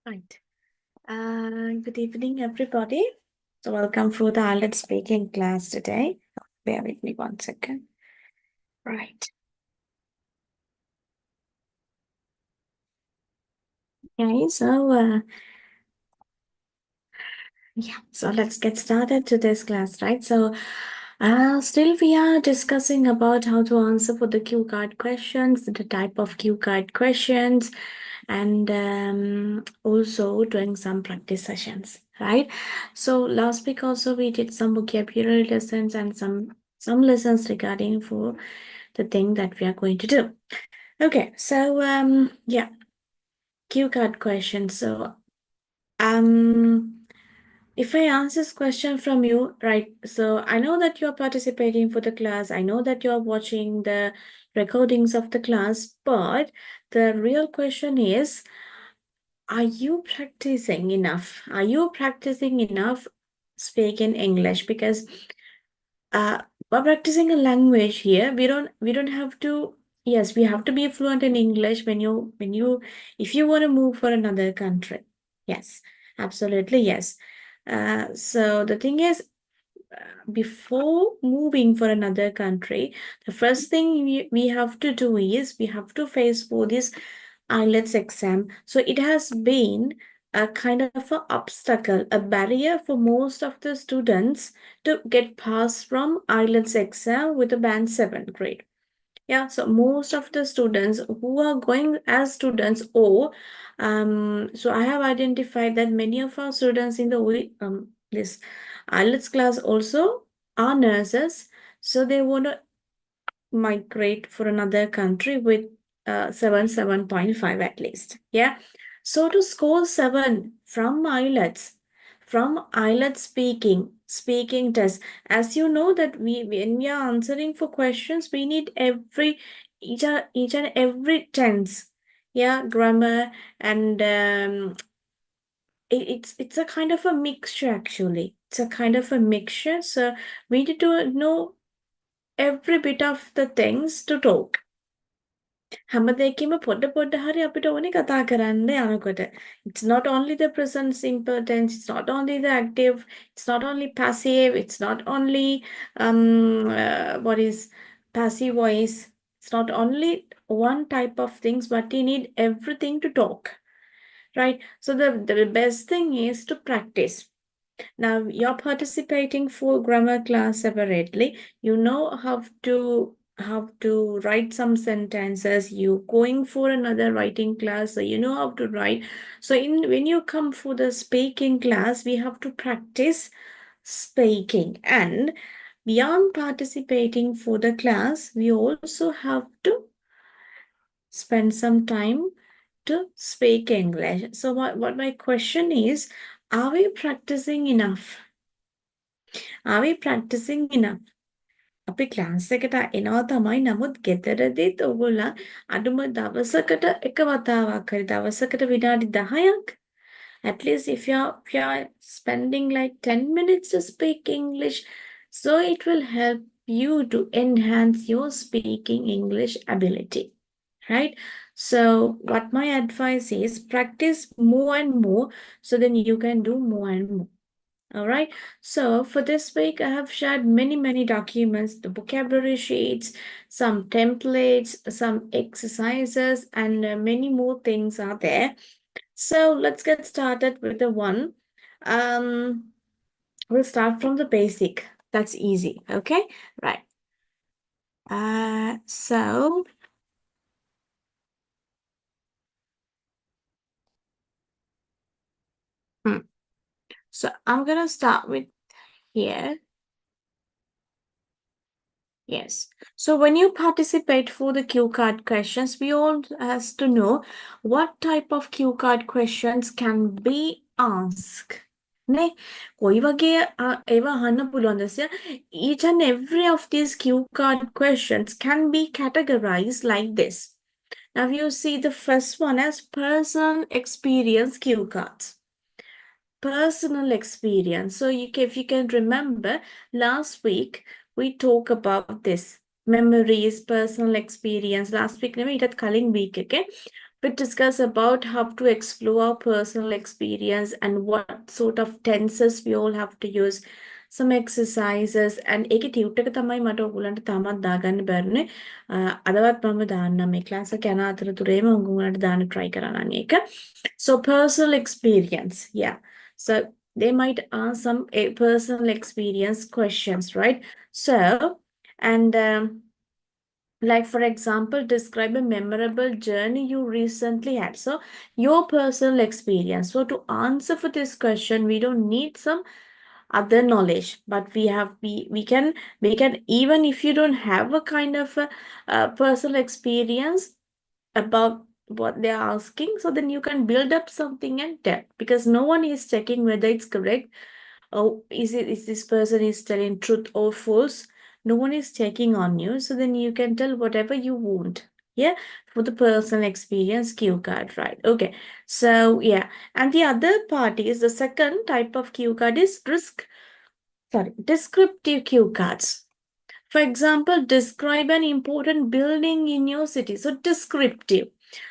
Right. Good evening, everybody. So welcome for the IELTS speaking class today. Bear with me 1 second. Right. Okay, so let's get started to this class, right? So still we are discussing about how to answer for the cue card questions, the type of cue card questions, and also doing some practice sessions, right? So last week also we did some vocabulary lessons and some lessons regarding for the thing that we are going to do. Okay, so yeah, cue card questions. So if I answer this question from you, right? So I know that you're participating for the class. I know that you're watching the recordings of the class, but the real question is, are you practicing enough? Are you practicing enough speaking English? Because we're practicing a language here. We don't have to. Yes, we have to be fluent in English when you if you want to move for another country. Yes, absolutely yes. So the thing is, before moving for another country, the first thing we have to do is we have to face for this IELTS exam. So it has been a kind of an obstacle, a barrier for most of the students to get passed from IELTS exam with a band 7 grade. Yeah, so most of the students who are going as students, or so I have identified that many of our students in the this IELTS class also are nurses, so they want to migrate for another country with 7.5 at least. Yeah. So to score 7 from IELTS speaking test, as you know that when we are answering for questions, we need each and every tense. Yeah, grammar and it's a kind of a mixture actually. It's a kind of a mixture. So we need to know every bit of the things to talk. හැමදේකම පොඩ පොඩ හරි අපිට ඕනේ කතා කරන්න යනකොට. It's not only the present simple tense, it's not only the active, it's not only passive, it's not only what is passive voice. It's not only one type of things, but you need everything to talk, right? So the best thing is to practice. Now you're participating for grammar class separately. You know how to write some sentences. You going for another writing class, so you know how to write. So when you come for the speaking class, we have to practice speaking. And beyond participating for the class, we also have to spend some time to speak English. So what my question is, are we practicing enough? Are we practicing enough? අපි class එකට එනවා තමයි, නමුත් ගෙදරදීත් ඔයගොල්ලන් අඩුම දවසකට එක වතාවක් හරි දවසකට විනාඩි 10ක්, at least if you're spending like 10 minutes to speak English, so it will help you to enhance your speaking English ability, right? So what my advice is, practice more and more, so then you can do more and more. All right. So for this week, I have shared many documents, the vocabulary sheets, some templates, some exercises, and many more things are there. So let's get started with the one. We'll start from the basic. That's easy. Okay. Right. So I'm gonna start with here. Yes. So when you participate for the cue card questions, we all has to know what type of cue card questions can be asked. Ne, koi wage eva ahanna puluwanda sir. Each and every of these cue card questions can be categorized like this. Now you see the first one as personal experience cue cards. Personal experience. So if you can remember, last week we talked about this memories, personal experience. Last week, ඊටත් කලින් week එකේ we discuss about how to explore our personal experience and what sort of tenses we all have to use, some exercises, and ඒකේ tute එක තමයි මට ඔයගොල්ලන්ට තාමත් දාගන්න බැරිනේ. අදවත් මම දාන්නම් මේ ක්ලාස් එක යන අතරතුරේම ඔයගොල්ලන්ට දාන්න try කරන්න ඒක. So personal experience, yeah. So they might ask some personal experience questions, right? So, and like for example, describe a memorable journey you recently had. So your personal experience. So to answer for this question, we don't need some other knowledge, but we can even if you don't have a kind of a personal experience about what they're asking, so then you can build up something and tell, because no one is checking whether it's correct. Oh, is this person is telling truth or false? No one is checking on you, so then you can tell whatever you want. Yeah, for the personal experience cue card, right? Okay, so yeah, and the other part is the second type of cue card is descriptive cue cards. For example, describe an important building in your city. So descriptive.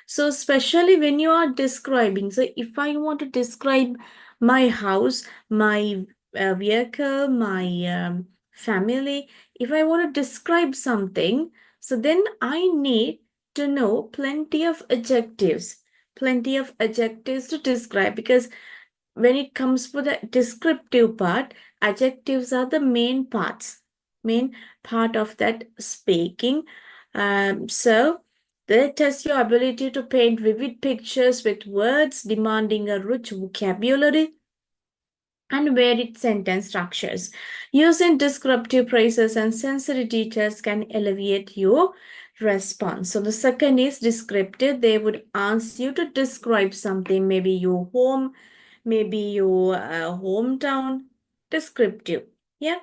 So especially when you are describing, so if I want to describe my house, my vehicle, my family, if I want to describe something, so then I need to know plenty of adjectives to describe, because when it comes to the descriptive part, adjectives are the main part of that speaking. So they test your ability to paint vivid pictures with words, demanding a rich vocabulary and varied sentence structures. Using descriptive phrases and sensory details can elevate your response. So the second is descriptive. They would ask you to describe something, maybe your home, maybe your hometown, descriptive. Yeah,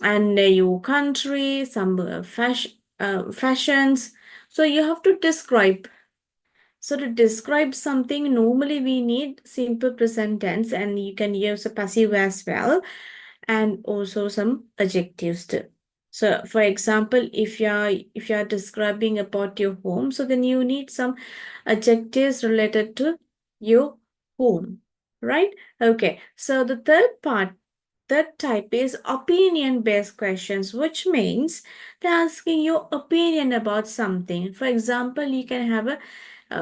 and your country, some fashions. So you have to describe. So to describe something, normally we need simple present tense, and you can use a passive as well, and also some adjectives too. So for example, if you are describing about your home, so then you need some adjectives related to your home, right? Okay, so the third type is opinion-based questions, which means they're asking your opinion about something. For example, you can have a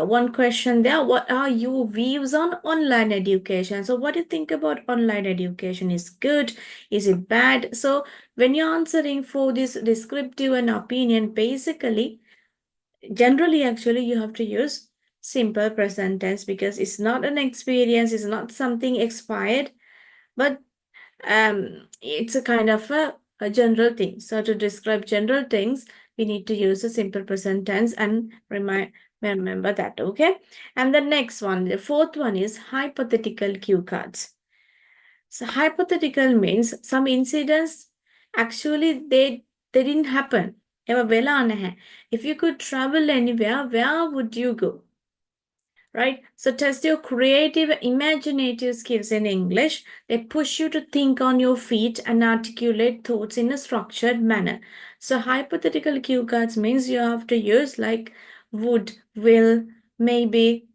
one question there. What are your views on online education? So what do you think about online education? Is good? Is it bad? So when you're answering for this descriptive and opinion, basically, generally, actually, you have to use simple present tense, because it's not an experience, it's not something expired, but it's a kind of a general thing. So to describe general things, we need to use a simple present tense, and remember that, okay? And the next one, the fourth one is hypothetical cue cards. So hypothetical means some incidents actually they didn't happen. If you could travel anywhere, where would you go? Right? So test your creative, imaginative skills in English. They push you to think on your feet and articulate thoughts in a structured manner. So hypothetical cue cards means you have to use like would, will, maybe,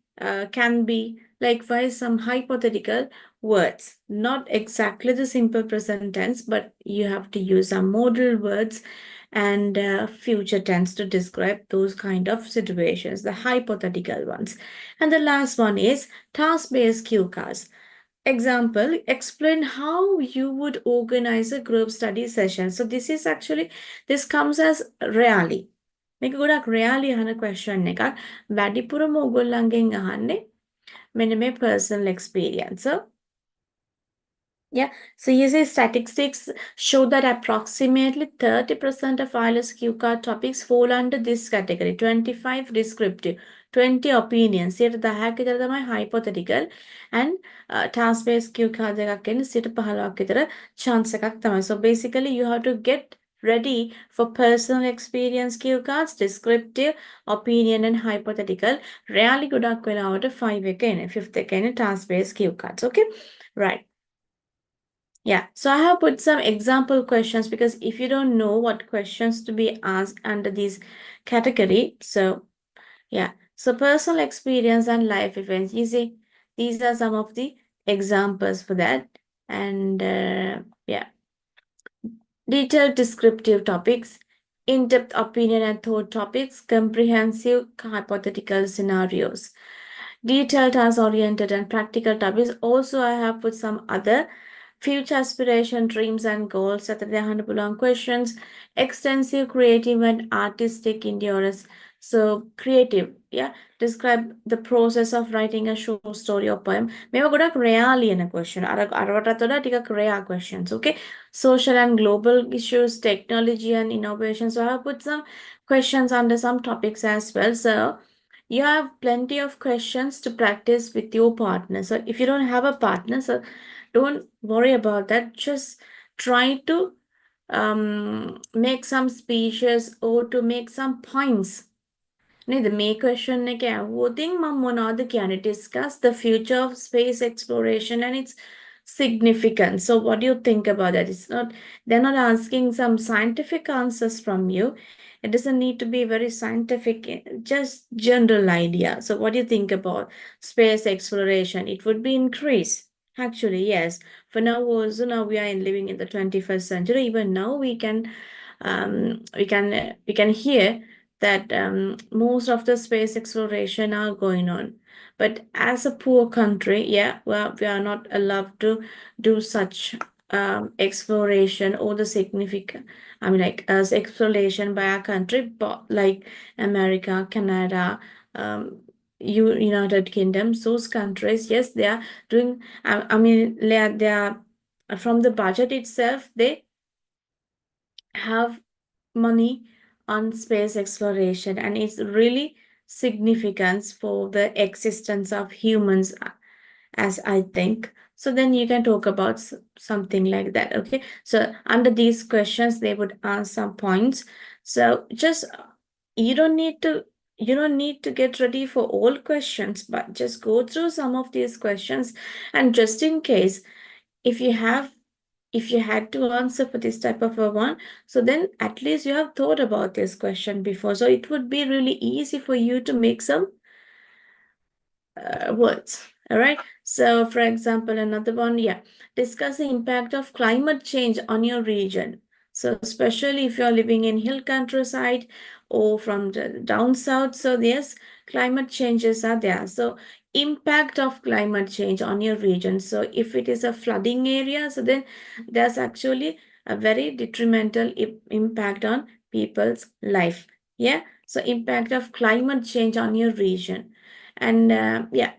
can be, like by some hypothetical words. Not exactly the simple present tense, but you have to use some modal words and future tense to describe those kind of situations, the hypothetical ones. And the last one is task-based cue cards. Example, explain how you would organize a group study session. So this comes as rarely. මේක ගොඩක් rarely අහන question එකක්. වැඩිපුරම ඕගොල්ලන්ගෙන් අහන්නේ මෙන්න මේ personal experience. So yeah, so you see statistics show that approximately 30% of IELTS Q card topics fall under this category. 25 descriptive, 20 opinions. 10ක් විතර තමයි hypothetical and task-based Q card එකක් එන්නේ 15ක් විතර chance එකක් තමයි. So basically you have to get ready for personal experience Q cards, descriptive, opinion and hypothetical. Rarely ගොඩක් වෙලාවට 5 එක එන්නේ. 5th එක එන්නේ task-based Q cards. Okay, right. Yeah, so I have put some example questions, because if you don't know what questions to be asked under this category, so yeah. So personal experience and life events. You see, these are some of the examples for that. And yeah, detailed descriptive topics, in-depth opinion and thought topics, comprehensive hypothetical scenarios. Detailed task-oriented and practical topics. Also, I have put some other future aspiration, dreams and goals, Saturday 100 questions, extensive creative and artistic endurance. So creative, yeah. Describe the process of writing a short story or poem. මේවා ගොඩක් rare ලියන question. අරවටත් වඩා ටිකක් rare questions, okay? Social and global issues, technology and innovation. So I have put some questions under some topics as well. So you have plenty of questions to practice with your partner. So if you don't have a partner, so don't worry about that. Just try to make some speeches or to make some points. නේද මේ question එක ඇහුවොතින් මම මොනවද කියන්නේ discuss the future of space exploration and its significance. So what do you think about that? It's not, they're not asking some scientific answers from you. It doesn't need to be very scientific, just general idea. So what do you think about space exploration? It would be increase. Actually, yes. For now, also now we are living in the 21st century. Even now we can hear that most of the space exploration are going on. But as a poor country, yeah, well, we are not allowed to do such exploration or the significant, I mean, like as exploration by our country, but like America, Canada, United Kingdom, those countries, yes, they are doing. I mean, they are from the budget itself. They have money on space exploration, and it's really significant for the existence of humans, as I think. So then you can talk about something like that. Okay, so under these questions they would ask some points. So just you don't need to get ready for all questions, but just go through some of these questions, and just in case if you have if you had to answer for this type of a one, so then at least you have thought about this question before. So it would be really easy for you to make some words. All right. So, for example, another one, yeah, discuss the impact of climate change on your region. So, especially if you're living in hill countryside or from the down south. So, yes, climate changes are there. So, impact of climate change on your region. So, if it is a flooding area, so then there's actually a very detrimental impact on people's life. Yeah. So, impact of climate change on your region. And yeah,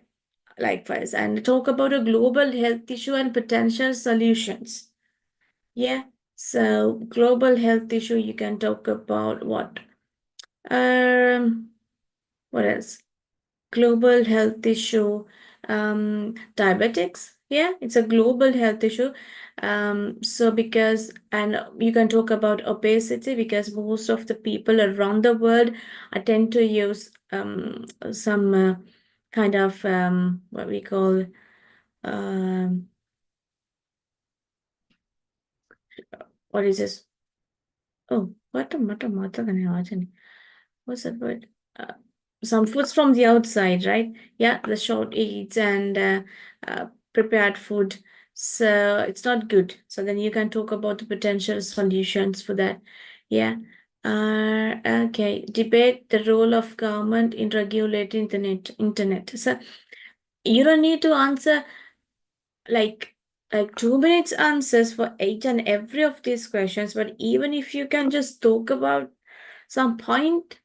likewise. And talk about a global health issue and potential solutions. Yeah. So global health issue, you can talk about what? What else? Global health issue. Diabetics. Yeah, it's a global health issue. So because, and you can talk about obesity because most of the people around the world tend to use some kind of what we call um, what is this? Oh, what a mother than imagine. What's that word? Uh, some foods from the outside, right? Yeah, the short eats and prepared food. So it's not good. So then you can talk about the potential solutions for that. Yeah. Okay. Debate the role of government in regulating the internet. So you don't need to answer like 2 minutes answers for each and every of these questions, but even if you can just talk about some point.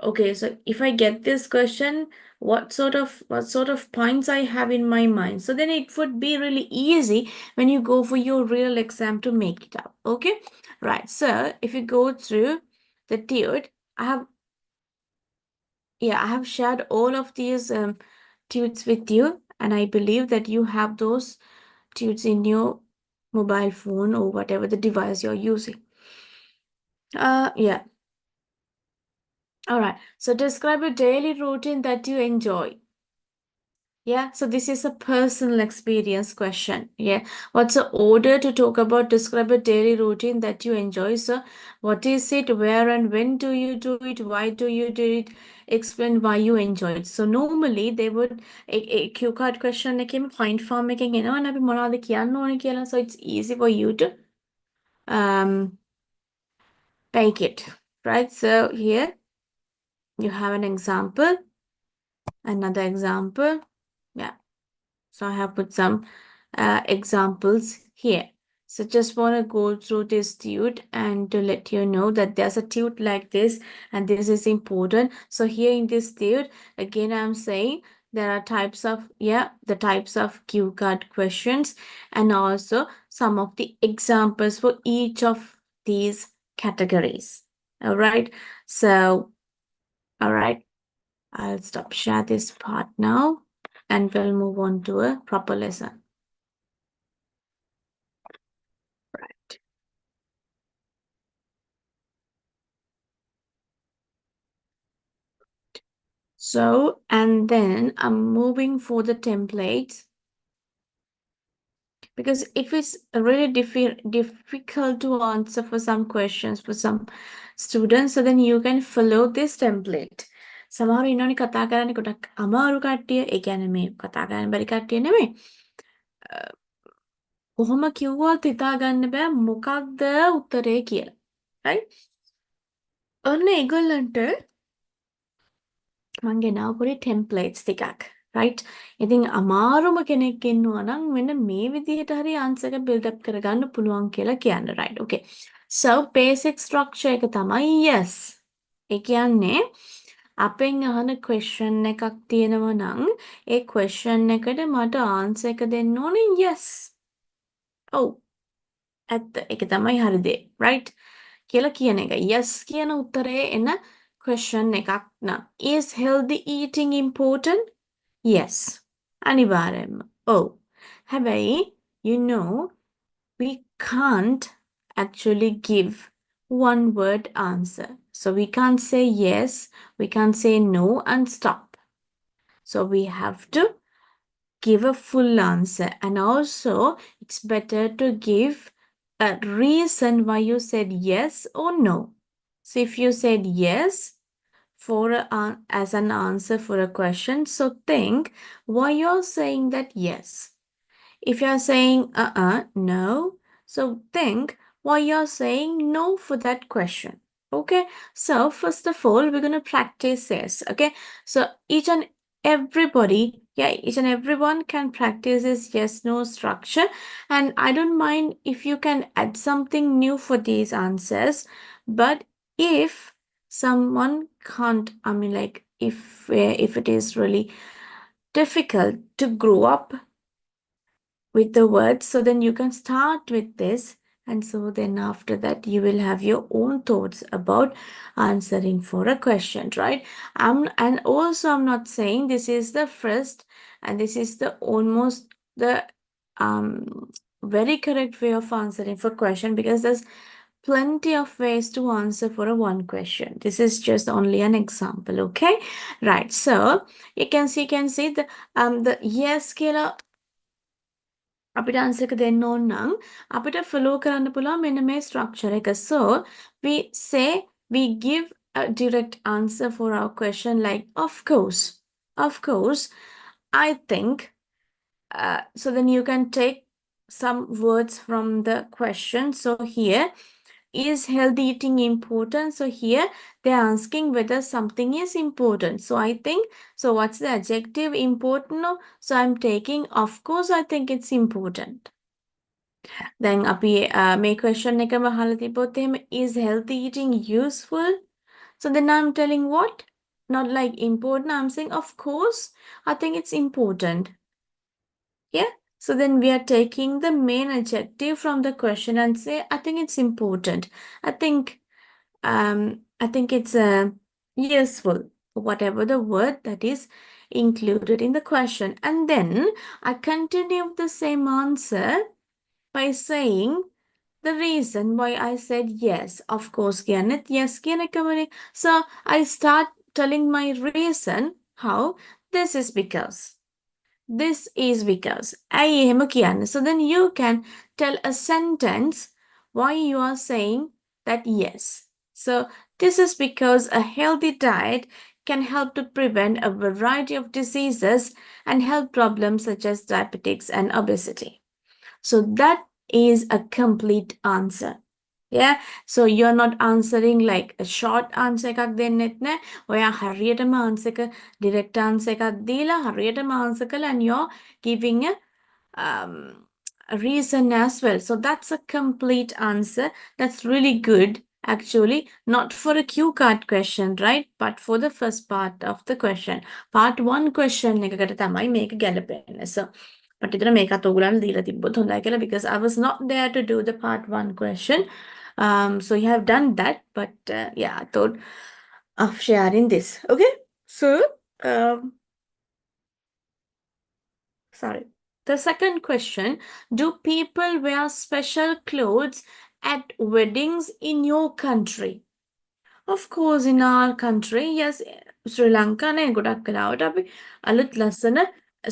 Okay, so if I get this question, what sort of points I have in my mind, so then it would be really easy when you go for your real exam to make it up. Okay, right. So if you go through the tude, I have I have shared all of these tudes with you, and I believe that you have those tudes in your mobile phone or whatever the device you're using. Yeah. All right. So describe a daily routine that you enjoy. Yeah, so this is a personal experience question. Yeah, what's the order to talk about? Describe a daily routine that you enjoy. So, what is it? Where and when do you do it? Why do you do it? Explain why you enjoy it. So, normally they would a cue card question එකෙම point form එකෙන් එනවා අපි මොනවද කියන්න ඕනේ කියලා. So, it's easy for you to um take it, right? So, here you have an example, another example. Yeah. So I have put some examples here. So just want to go through this tute and to let you know that there's a tute like this and this is important. So here in this tute, again, I'm saying there are types of, the types of cue card questions and also some of the examples for each of these categories. All right. So, all right. I'll stop share this part now and we'll move on to a proper lesson. Right. So, and then I'm moving for the templates because if it's really difficult to answer for some questions for some students, so then you can follow this template. සමහර ඉන්නෝනේ කතා කරන්නේ ගොඩක් අමාරු කට්ටිය. ඒ කියන්නේ මේ කතා කරන්න බැරි කට්ටිය නෙමෙයි. කොහොම කිව්වත් හිතාගන්න බෑ මොකක්ද උත්තරේ කියලා. right? ඔන්න ඒගොල්ලන්ට මං ගෙනාව පොඩි ටෙම්ප්ලේට්ස් ටිකක්. right? ඉතින් අමාරුම කෙනෙක් ඉන්නවා නම් මෙන්න මේ විදිහට හරි ආන්සර් එක බිල්ඩ් අප් කරගන්න පුළුවන් කියලා කියන්න. right? okay. So basic structure එක තමයි yes. ඒ කියන්නේ අපෙන් අහන question එකක් තියෙනවා නම් ඒ question එකට මට ආන්සර් එක දෙන්න ඕනේ yes. ඔව්. ඇත්ත. ඒක තමයි හරි දේ. right? කියලා කියන එක. yes කියන උත්තරේ එන question එකක් නම්. Is healthy eating important? Yes. අනිවාර්යෙන්ම. ඔව්. හැබැයි you know we can't actually give one word answer. So we can't say yes, we can't say no and stop. So we have to give a full answer. And also, it's better to give a reason why you said yes or no. So if you said yes as an answer for a question, so think why you're saying that yes. If you're saying no, so think why you're saying no for that question. Okay, so first of all, we're going to practice this. Okay, so each and everyone can practice this yes no structure, and I don't mind if you can add something new for these answers. But if someone can't, I mean, like if it is really difficult to grow up with the words, so then you can start with this, and so then after that you will have your own thoughts about answering for a question, right? And also I'm not saying this is the first and this is the almost the very correct way of answering for question, because there's plenty of ways to answer for a one question. This is just only an example. Okay, right? So you can see the yes කියලා අපිට answer එක දෙන්න ඕන නම් අපිට follow කරන්න පුළුවන් මෙන්න මේ structure එක. So we say we give a direct answer for our question like of course, I think. So then you can take some words from the question. So here, is healthy eating important? So here they're asking whether something is important. So I think, so what's the adjective important? No? So I'm taking, of course, I think it's important. Then අපි මේ question එකම අහලා තිබ්බොත් එහෙම is healthy eating useful? So then I'm telling what? Not like important. I'm saying of course I think it's important. Yeah. So then we are taking the main adjective from the question and say I think it's important. I think it's useful, whatever the word that is included in the question. And then I continue the same answer by saying the reason why I said yes. Of course, Gyanet, yes, Gyanekavani. So I start telling my reason how this is because. this is because. ඇයි එහෙම කියන්නේ? So then you can tell a sentence why you are saying that yes. So this is because a healthy diet can help to prevent a variety of diseases and health problems such as diabetics and obesity. So that is a complete answer. Yeah, so you're not answering like a short answer එකක් දෙන්නෙත් නෑ. ඔයා හරියටම answer එක direct answer එකක් දීලා හරියටම answer කළා and you're giving a reason as well. So that's a complete answer. That's really good actually. Not for a cue card question, right? But for the first part of the question. Part 1 question එකකට තමයි මේක ගැලපෙන්නේ. So මට හිතෙනවා මේකත් ඔයගොල්ලන්ට දීලා තිබ්බොත් හොඳයි කියලා because I was not there to do the part 1 question. So you have done that, but yeah, I thought of sharing this. Okay, so um, sorry. The second question: do people wear special clothes at weddings in your country? Of course, in our country, yes, Sri Lanka ne ගොඩක් වෙලාවට අපි අලුත් ලස්සන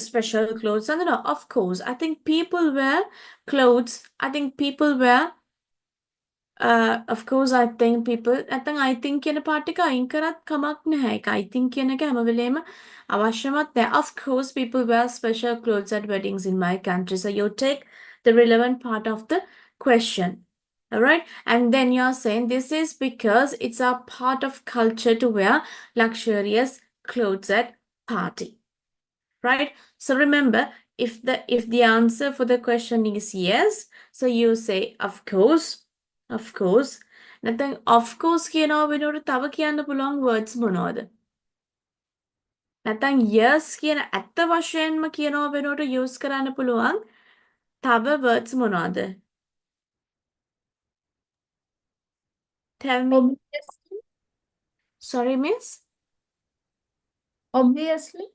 special clothes අඳිනවා. Of course, I think people wear clothes. I think people wear of course I think people නැත්නම් I think කියන part එක අයින් කරත් කමක් නැහැ. ඒක I think කියන එක හැම වෙලේම අවශ්‍යමත් නැහැ. Of course people wear special clothes at weddings in my country. So you take the relevant part of the question. All right? And then you're saying this is because it's a part of culture to wear luxurious clothes at party. Right? So remember, if the answer for the question is yes, so you say of course. Of course. නැත්නම් of course කියනවා වෙනුවට තව කියන්න පුළුවන් words මොනවද? නැත්නම් yes කියන ඇත්ත වශයෙන්ම කියනවා වෙනුවට use කරන්න පුළුවන් තව words මොනවද? Tell me. Obviously. Sorry, miss? Obviously.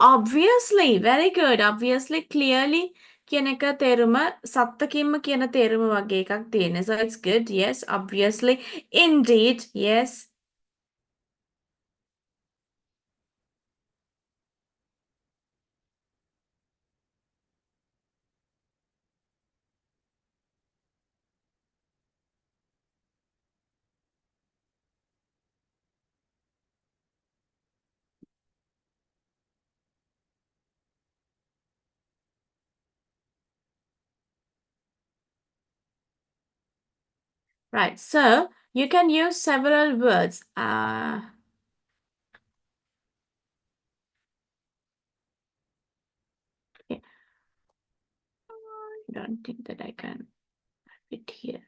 Obviously. Very good. Obviously, clearly කියන එක තේරුම සත්තකින්ම කියන තේරුම වගේ එකක් තියෙන. So it's good. Yes, obviously. Indeed. Yes. Right. So you can use several words. Okay. I don't think that I can fit here.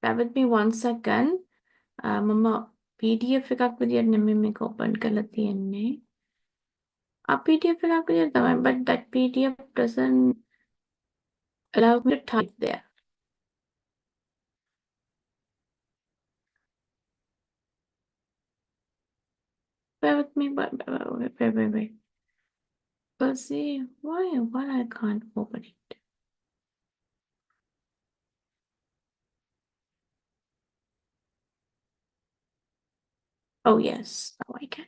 Bear with me one second. මම PDF එකක් විදියට නෙමෙයි මේක open කරලා තියෙන්නේ. PDF එකක් විදියට තමයි, but that PDF doesn't allow me to type there. Bear with me, but wait. But see, why I can't open it? Oh yes, now I can.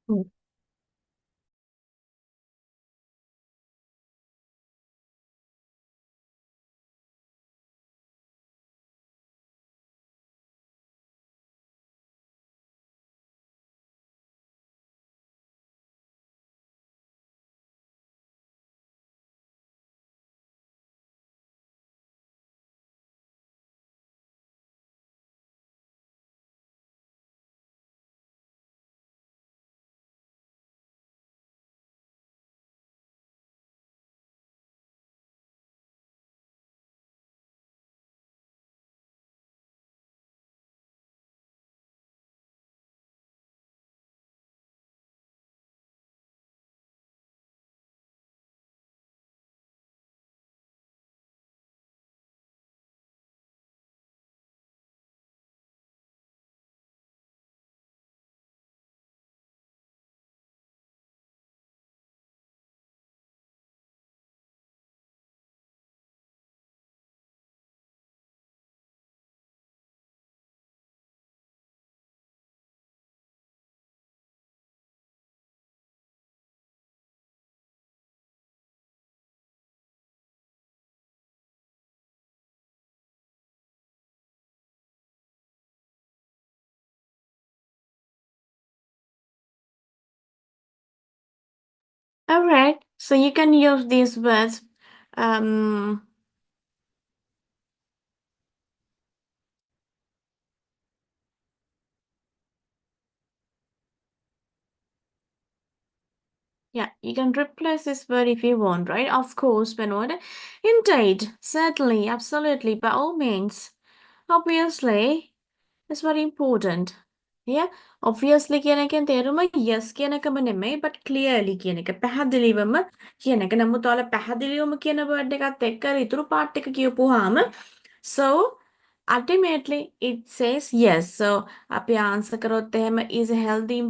Hmm. All right. So you can use these words. Um, yeah, you can replace this word if you want, right? Of course, Benoit. Indeed, certainly, absolutely, by all means. Obviously, it's very important. Yeah, obviously කියන එකෙන් තේරුම yes කියන එකම නෙමෙයි but clearly කියන එක පැහැදිලිවම කියන එක. නමුත් ඔයාලා පැහැදිලිවම කියන word එකත් එක්ක ඉතුරු part එක කියපුවාම so ultimately it says yes. So අපි answer කරොත් එහෙම is healthy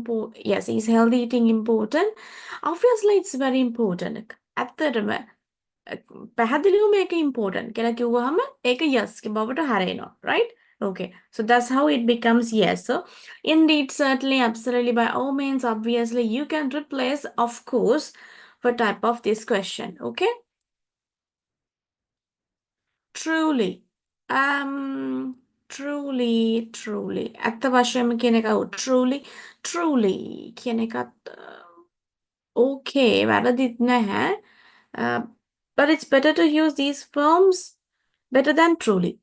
yes is healthy eating important? Obviously it's very important. ඇත්තටම පැහැදිලිව මේක important කියලා කිව්වහම ඒක yes ක බවට හරයනවා, right? Okay, so that's how it becomes yes. So indeed, certainly, absolutely, by all means, obviously, you can replace of course for type of this question. Okay, truly, truly ඇත්ත වශයෙන්ම කියන එක truly කියන එකත් okay වැරදිත් නැහැ. uh, but it's better to use these forms better than truly.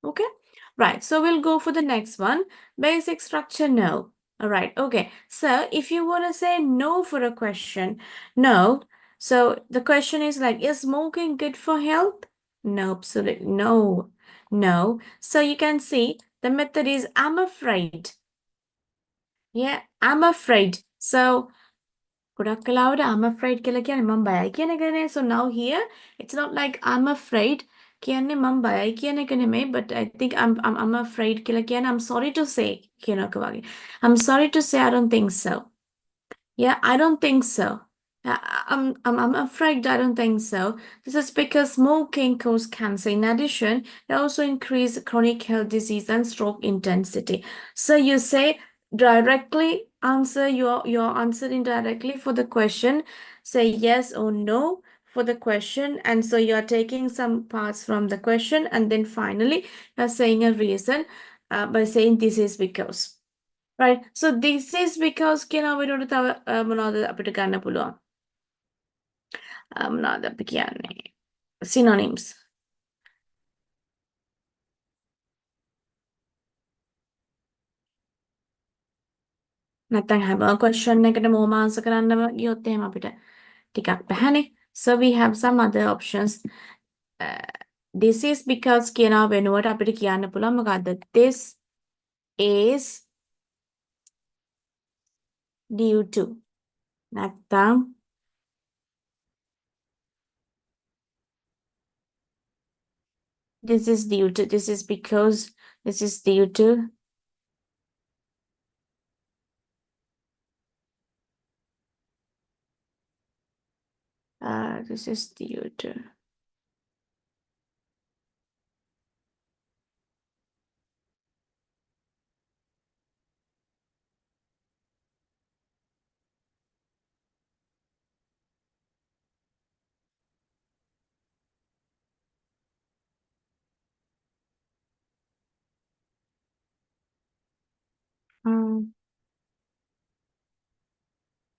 Okay, right. So we'll go for the next one. Basic structure, no. All right, okay. So if you want to say no for a question, no. So the question is like, is smoking good for health? No, absolutely no. No. So you can see the method is I'm afraid. Yeah, I'm afraid. So ගොඩක් කලාවට I'm afraid කියලා කියන්නේ මම බයයි කියන එකනේ. So now here it's not like I'm afraid කියන්නේ මම බයයි කියන එක නෙමෙයි, but I think I'm afraid කියලා කියන්නේ I'm sorry to say කියන එක වගේ. I'm sorry to say I don't think so. Yeah, I don't think so. I'm afraid I don't think so. This is because smoking causes cancer. In addition, it also increases chronic health disease and stroke intensity. So you say directly answer you're answering directly for the question. Say yes or no for the question, and so you're taking some parts from the question, and then finally you're saying a reason by saying this is because. Right. So this is because කියන වෙනුවට තව මොනවද අපිට ගන්න පුළුවන්? මොනවද අපි කියන්නේ? Synonyms. නැත්නම් හැම question එකටම ඕම answer කරන්නම ගියොත් එහෙම අපිට ටිකක් බැහැනේ. So we have some other options. Uh, this is because කියන වෙනුවට අපිට කියන්න පුළුවන් මොකද්ද? This is due to. නැත්නම් this is due to. This is because. This is due to. This is due to.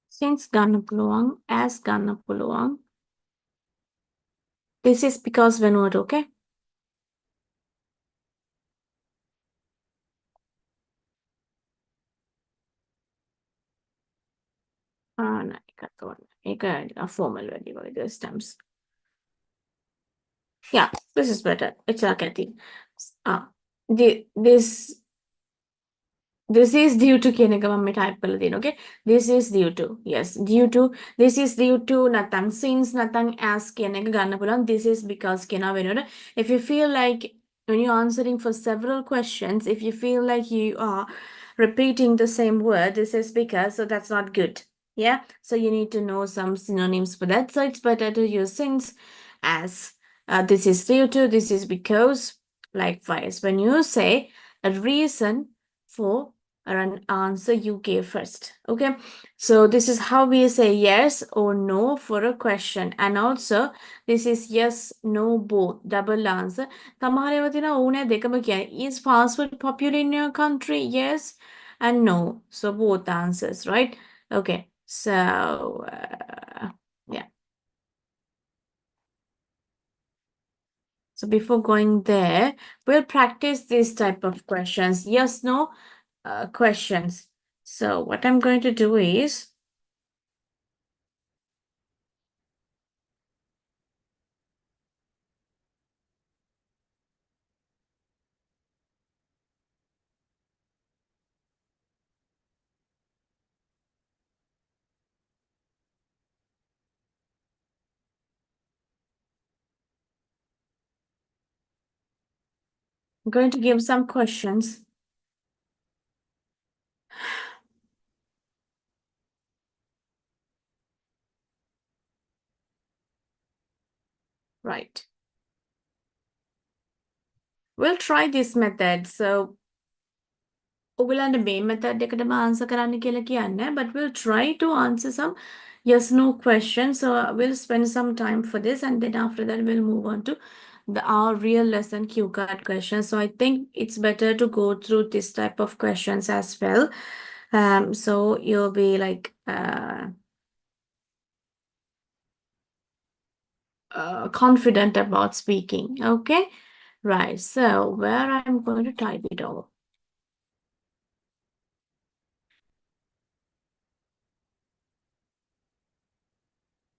Since ගන්න පුළුවන්, as ගන්න පුළුවන්. This is because වෙනුවට, okay? නෑ එකක් ඕන. ඒක formal වැඩි වගේ those terms. Yeah, this is better. It's like I think. This is due to කියන එක මම මේ type කරලා තියෙනවා. Okay, this is due to. Yes, due to. This is due to නැත්නම් since නැත්නම් as කියන එක ගන්න පුළුවන්. This is because කියන වෙනුවට. If you feel like when you're answering for several questions, if you feel like you are repeating the same word, this is because, so that's not good. Yeah, so you need to know some synonyms for that. So it's better to use since, as. This is due to, this is because. Likewise, when you say a reason for an answer you gave first. Okay, so this is how we say yes or no for a question, and also this is yes, no, both, double answer. Is fast food popular in your country? Yes and no, so both answers, right? Okay, So, yeah. So before going there, we'll practice this type of questions. Yes, no questions. So what I'm going to do is, I'm going to give some questions. Right. We'll try this method. So ඔගලන්ට මේ method එකටම answer කරන්න කියලා කියන්නේ, but we'll try to answer some yes no questions. So we'll spend some time for this, and then after that we'll move on to our real lesson cue card questions. So I think it's better to go through this type of questions as well. So you'll be like confident about speaking. Okay, right. So where I'm going to type it all.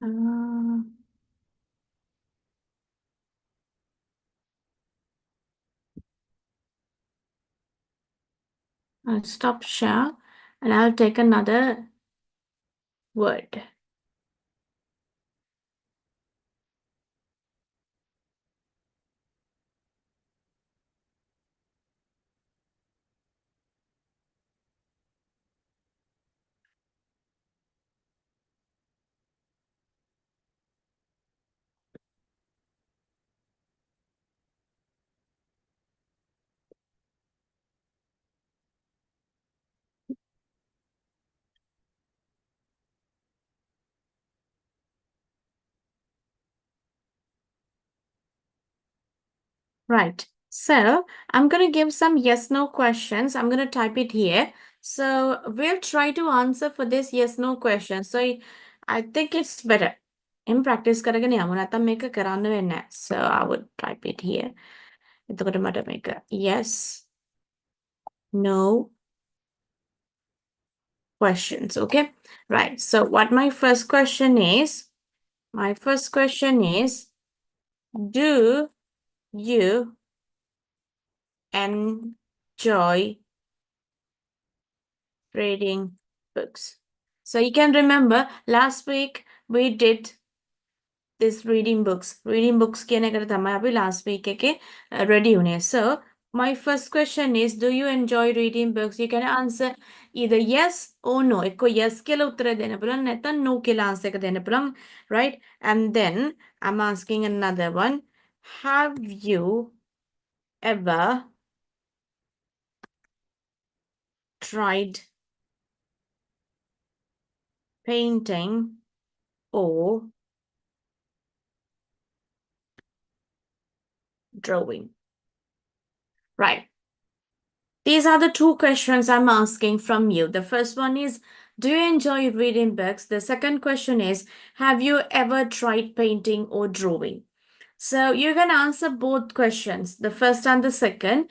Uh, I'll stop share and I'll take another word. Right. So I'm going to give some yes no questions. I'm going to type it here. So we'll try to answer for this yes no question. So I think it's better. In practice කරගෙන යමු නැත්නම් මේක කරන්න වෙන්නේ නැහැ. So I would type it here. එතකොට මට මේක yes no questions. Okay. Right. So what my first question is, do you enjoy reading books? So you can remember last week we did this reading books. Reading books කියන එකට තමයි අපි last week එකේ ready වුණේ. So my first question is, do you enjoy reading books? You can answer either yes or no. එක්ක yes කියලා උත්තර දෙන්න පුළුවන් නැත්නම් no කියලා answer එක දෙන්න පුළුවන්, right? And then I'm asking another one. Have you ever tried painting or drawing? Right. These are the two questions I'm asking from you. The first one is, do you enjoy reading books? The second question is, have you ever tried painting or drawing? So you can answer both questions, the first and the second.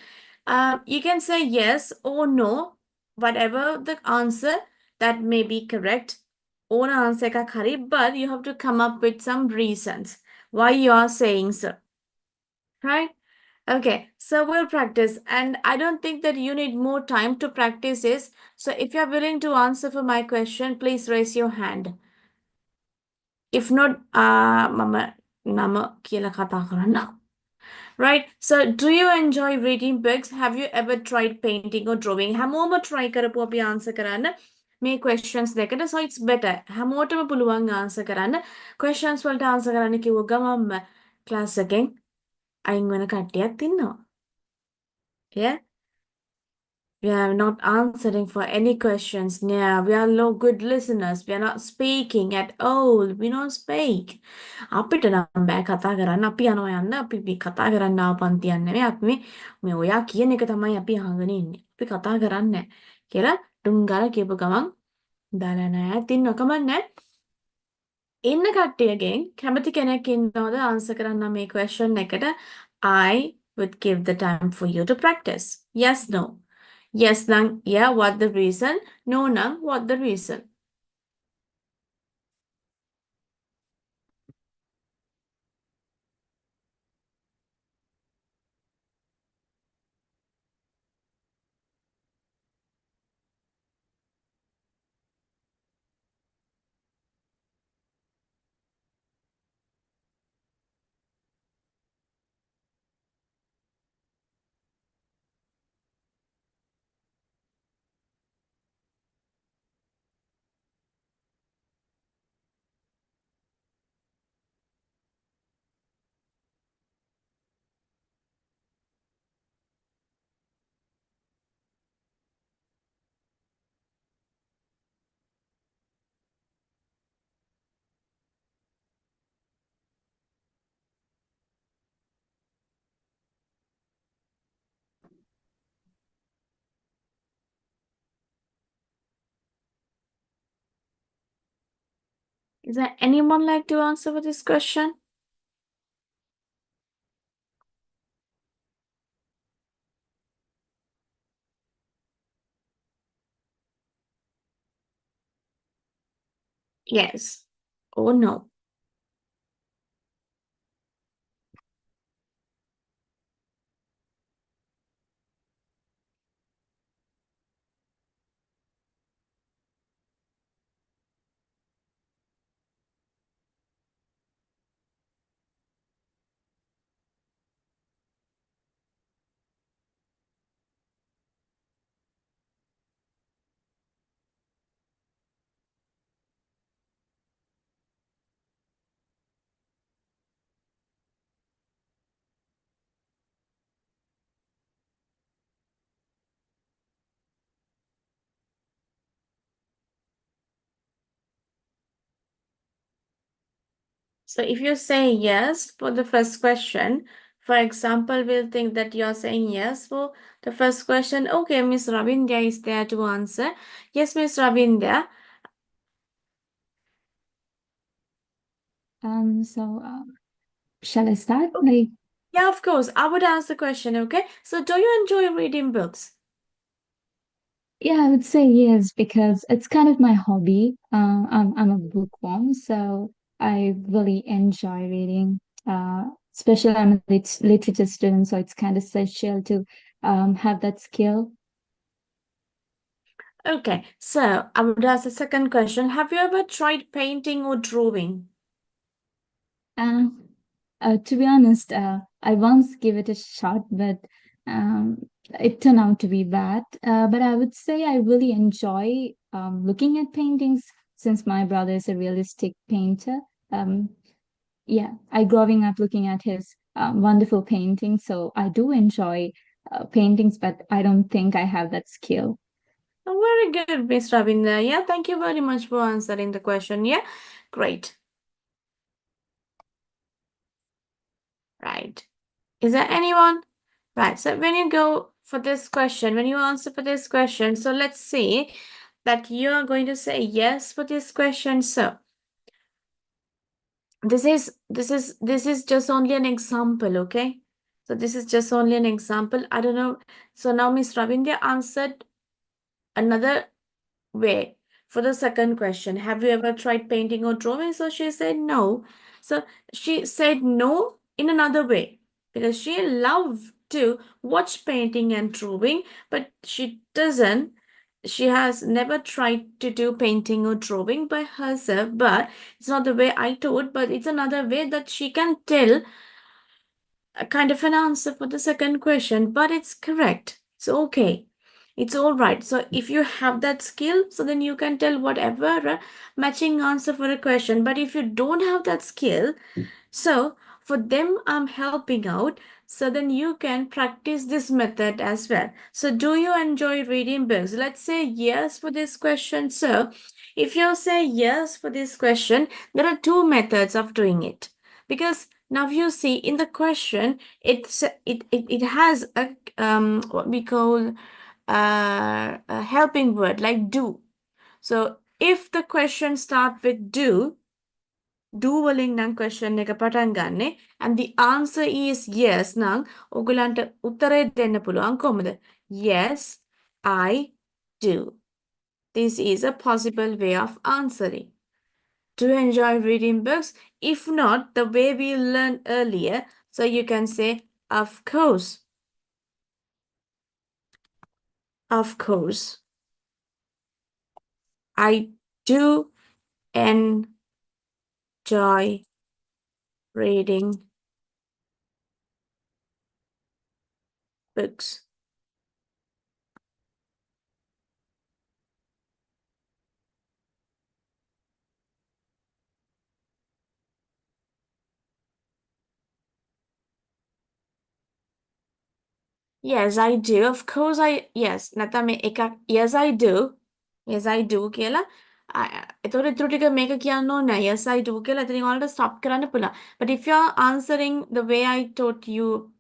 You can say yes or no, whatever the answer that may be correct. Or answer ka khari, but you have to come up with some reasons why you are saying so. Right? Okay, so we'll practice. And I don't think that you need more time to practice this. So if you're willing to answer for my question, please raise your hand. If not, mama nama kila kata karana. Right? So do you enjoy reading books? Have you ever tried painting or drawing? Hamoma try karapu api answer karana. May questions dekada. So it's better. Hamotama puluwang answer karana. Questions වලට answer කරන්න කිව්ව ගමන්ම class එකෙන් අයින් වෙන කට්ටියක් ඉන්නවා. Yeah? We are not answering for any questions now. We are no good listeners. We are not speaking at all. We don't speak. අපිට නම් බෑ කතා කරන්න. අපි යනවා යන්න. අපි මේ කතා කරන්න ආව පන්තියක් නෙමෙයි. අපි මේ ඔයා කියන එක තමයි අපි අහගෙන ඉන්නේ. අපි කතා කරන්නේ නැහැ කියලා ඩුං ගාලා කියපු ගමන් දාලා නෑ. තින්න කමන්නේ. ඉන්න කට්ටියගෙන් කැමති කෙනෙක් ඉන්නවද answer කරන්න මේ question එකට? I would give the time for you to practice. Yes, no. Yes නම් yeah, what the reason? No නම් what the reason? Is there anyone like to answer for this question? Yes or no? So if you say yes for the first question, for example, we'll think that you're saying yes for the first question. Okay, Miss Ravindya is there to answer. Yes, Miss Ravindya. Shall I start? Okay. Yeah, of course. I would ask the question, okay? So do you enjoy reading books? Yeah, I would say yes, because it's kind of my hobby. I'm a bookworm, so I really enjoy reading. Especially I'm a literature student, so it's kind of essential to have that skill. Okay, so I would ask the second question. Have you ever tried painting or drawing? Uh, to be honest, I once gave it a shot, but um, it turned out to be bad. But I would say I really enjoy looking at paintings since my brother is a realistic painter. Um, yeah, I growing up looking at his wonderful paintings, so I do enjoy paintings, but I don't think I have that skill. Oh, very good, Miss Ravindra. Yeah, thank you very much for answering the question. Yeah, great. Right. Is there anyone? Right. So when you go for this question, when you answer for this question, so let's see that you are going to say yes for this question. So this is just only an example, okay? So this is just only an example. I don't know. So now Miss Ravindra answered another way for the second question. Have you ever tried painting or drawing? So she said no. So she said no in another way because she loved to watch painting and drawing, but she has never tried to do painting or drawing by herself. But it's not the way I told, but it's another way that she can tell a kind of an answer for the second question, but it's correct. So, okay, it's all right. So, if you have that skill, so then you can tell whatever matching answer for a question. But if you don't have that skill, so for them, I'm helping out. So then you can practice this method as well. So, do you enjoy reading books? Let's say yes for this question. So, if you say yes for this question, there are two methods of doing it. Because now you see in the question, it has a what we call a helping word like do. So if the question start with do වලින් නම් question එක පටන් ගන්නෙ and the answer is yes නම් ඔයගලන්ට උත්තරේ දෙන්න පුළුවන් කොහොමද? Yes, I do. This is a possible way of answering. Do you enjoy reading books? If not, the way we learned earlier, so you can say, of course. Of course. I do enjoy reading books. Yes, I do. Of course, yes. නැත්නම් මේ එකක් yes, I do. Yes, I do කියලා. එතකොට ඊටු ටික මේක කියන්න ඕනේ නැහැ. Yes, I do කියලා. එතනින් ඔයාලට stop කරන්න පුළුවන්. But if you're answering the way I taught you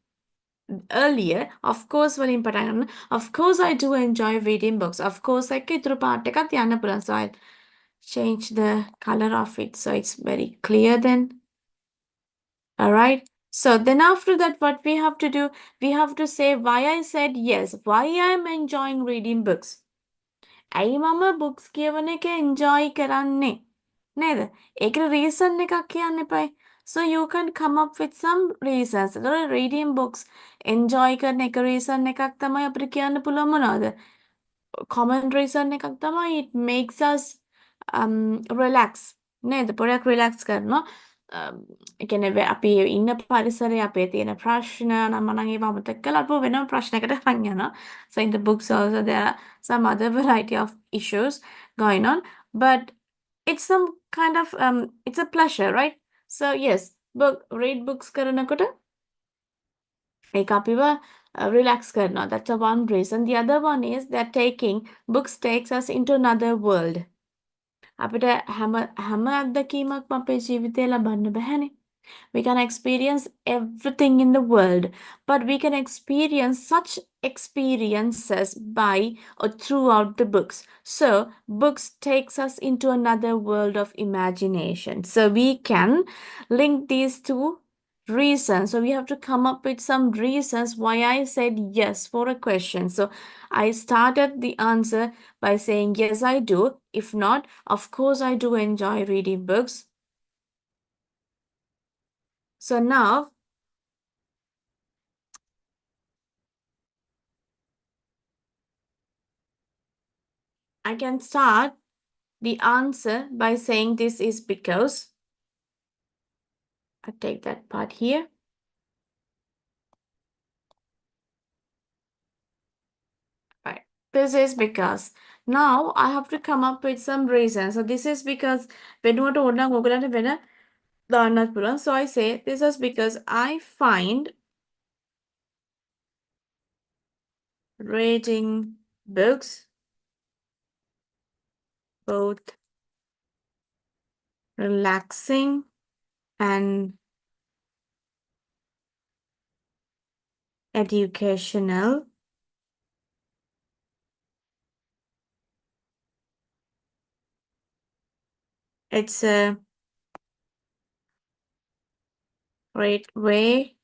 earlier, of course වලින් පටන් ගන්න. Of course, I do enjoy reading books. Of course එක ඊටු part එකක් තියන්න පුළුවන්. So I'll change the color of it so it's very clear then. All right. So then after that, what we have to do, we have to say why I said yes, why I'm enjoying reading books. ඇයි මම books කියවන එක enjoy කරන්නේ? නේද? ඒකට reason එකක් කියන්න එපායි. So you can come up with some reasons. ඒතකොට reading books enjoy කරන එක reason එකක් තමයි අපිට කියන්න පුළුවන් මොනවද? Common reason එකක් තමයි it makes us relax. නේද? පොඩක් relax කරනවා. ඒ කියන්නේ අපි ඉන්න පරිසරයේ අපේ තියෙන ප්‍රශ්න නම් මනම් ඒව අමතක කරලා අපව වෙනම ප්‍රශ්නයකට අරන් යනවා. So in the books also there are some other variety of issues going on, but it's some kind of it's a pleasure, right? So yes, read books කරනකොට ඒක අපිව relax කරනවා. That's a one reason. The other one is that taking books takes us into another world. අපිට හැම අත්දැකීමක්ම අපේ ජීවිතේ ලබන්න බැහැනේ. We can experience everything in the world, but we can experience such experiences by or throughout the books. So books takes us into another world of imagination. So we can link these two reasons. So we have to come up with some reasons why I said yes for a question. So I started the answer by saying yes, I do. If not, of course I do enjoy reading books. So now I can start the answer by saying this is because. I take that part here. Right. This is because. Now I have to come up with some reasons. So this is because වෙනුවට ඕනනම් ඔයගලන්ට වෙන දාන්නත් පුළුවන්. So I say this is because I find reading books both relaxing and educational. It's a great way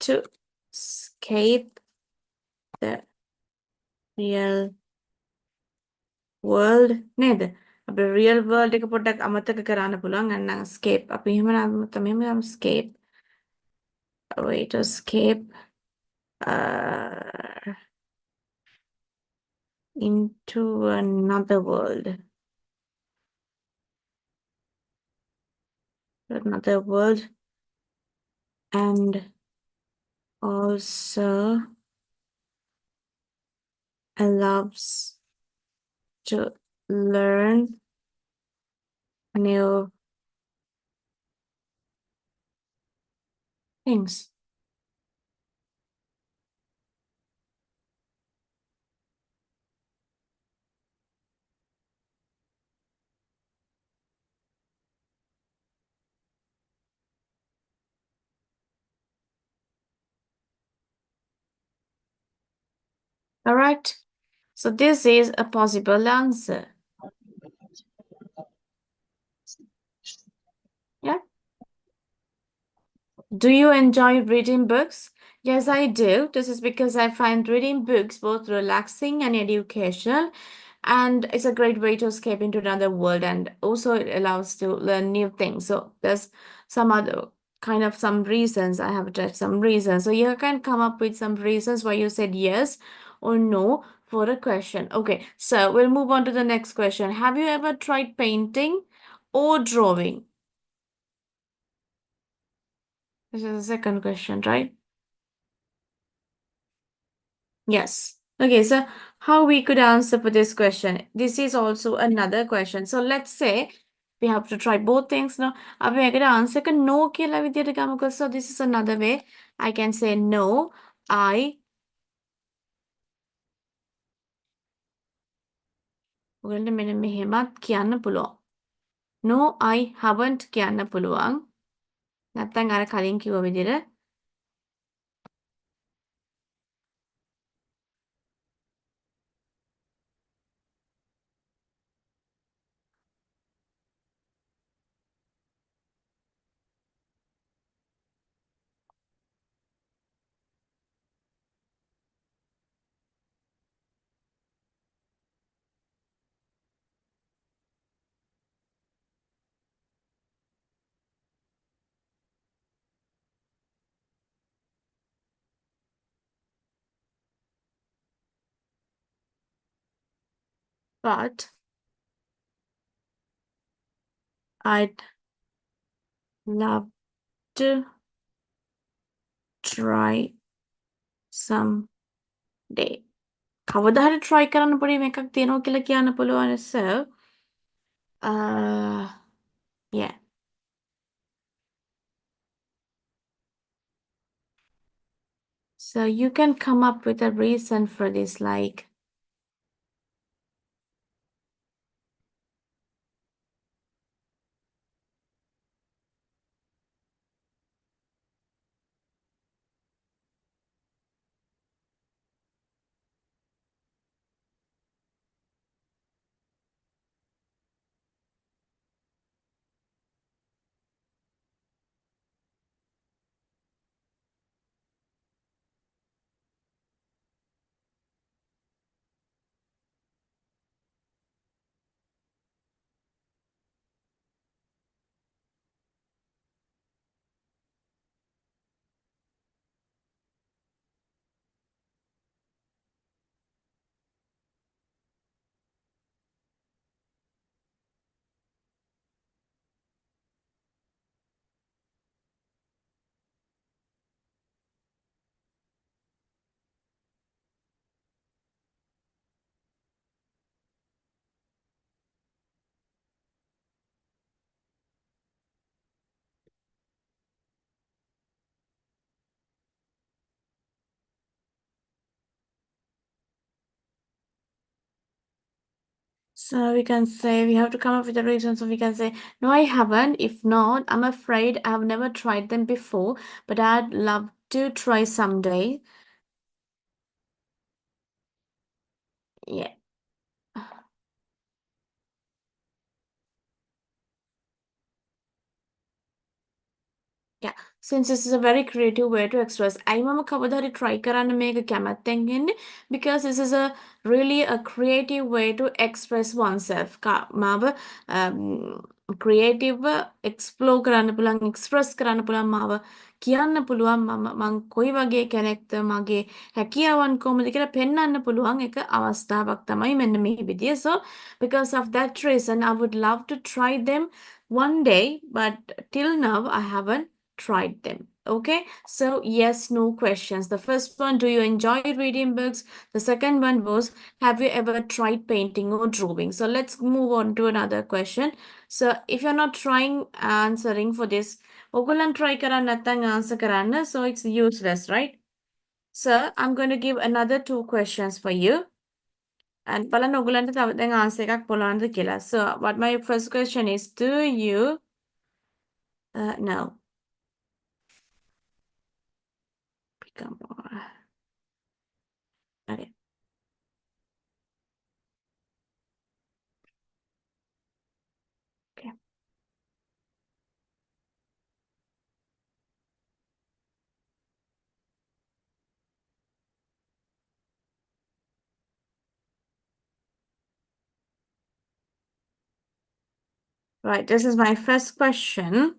to escape the real world නේද? අපේ real world එක පොඩ්ඩක් අමතක කරන්න පුළුවන්. අන්න escape. අපි එහෙම escape. A way to escape into another world. Another world. And also allows to learn new things. All right. So this is a possible answer. Do you enjoy reading books? Yes, I do. This is because I find reading books both relaxing and educational, and it's a great way to escape into another world, and also it allows to learn new things. So there's some other kind of some reasons I have touched some reasons. So you can come up with some reasons why you said yes or no for a question. Okay, so we'll move on to the next question. Have you ever tried painting or drawing? This is the second question, right? Yes. Okay, so how we could answer for this question? This is also another question. So let's say we have to try both things now. අපි ඒකට answer එක no කියලා විදියට ගමුකෝ. So this is another way. I can say no, I ඔයගොල්ලන්ට මෙන්න මෙහෙමත් කියන්න පුළුවන්. No, I haven't කියන්න පුළුවන්. නැත්නම් අර කලින් කිව්ව විදියට but I'd love to try someday. කවදා හරි try කරන්න පුළුවන් එකක් තියෙනවා කියලා කියන්න පුළුවන්. So, yeah. So you can come up with a reason for this, like, so we can say we have to come up with a reason. So we can say, no, I haven't. If not, I'm afraid I've never tried them before, but I'd love to try someday. Yeah. Yeah, since this is a very creative way to express, I'm a kavadari try කරන්න මේක කැමැත්තෙන් ඉන්නේ because this is a really a creative way to express oneself. මාව creative explore කරන්න පුළුවන්, express කරන්න පුළුවන් මාව කියන්න පුළුවන් මං කොයි වගේ කෙනෙක්ද මගේ හැකියාවන් කොහොමද කියලා පෙන්වන්න පුළුවන් එක අවස්ථාවක් තමයි මෙන්න මේ විදිය. So because of that reason I would love to try them one day, but till now I haven't tried them. Okay, so yes, no questions. The first one, do you enjoy reading books? The second one was, have you ever tried painting or drawing? So let's move on to another question. So if you're not trying answering for this, ඔගොල්ලන් try කරන්න නැත්නම් answer කරන්න, so it's useless, right? So I'm going to give another two questions for you. And බලන්න ඔගොල්ලන්ට තව දැන් answer එකක් පුළුවන්ද කියලා. So what my first question is, do you no. Become more. Okay. Okay. Right, this is my first question.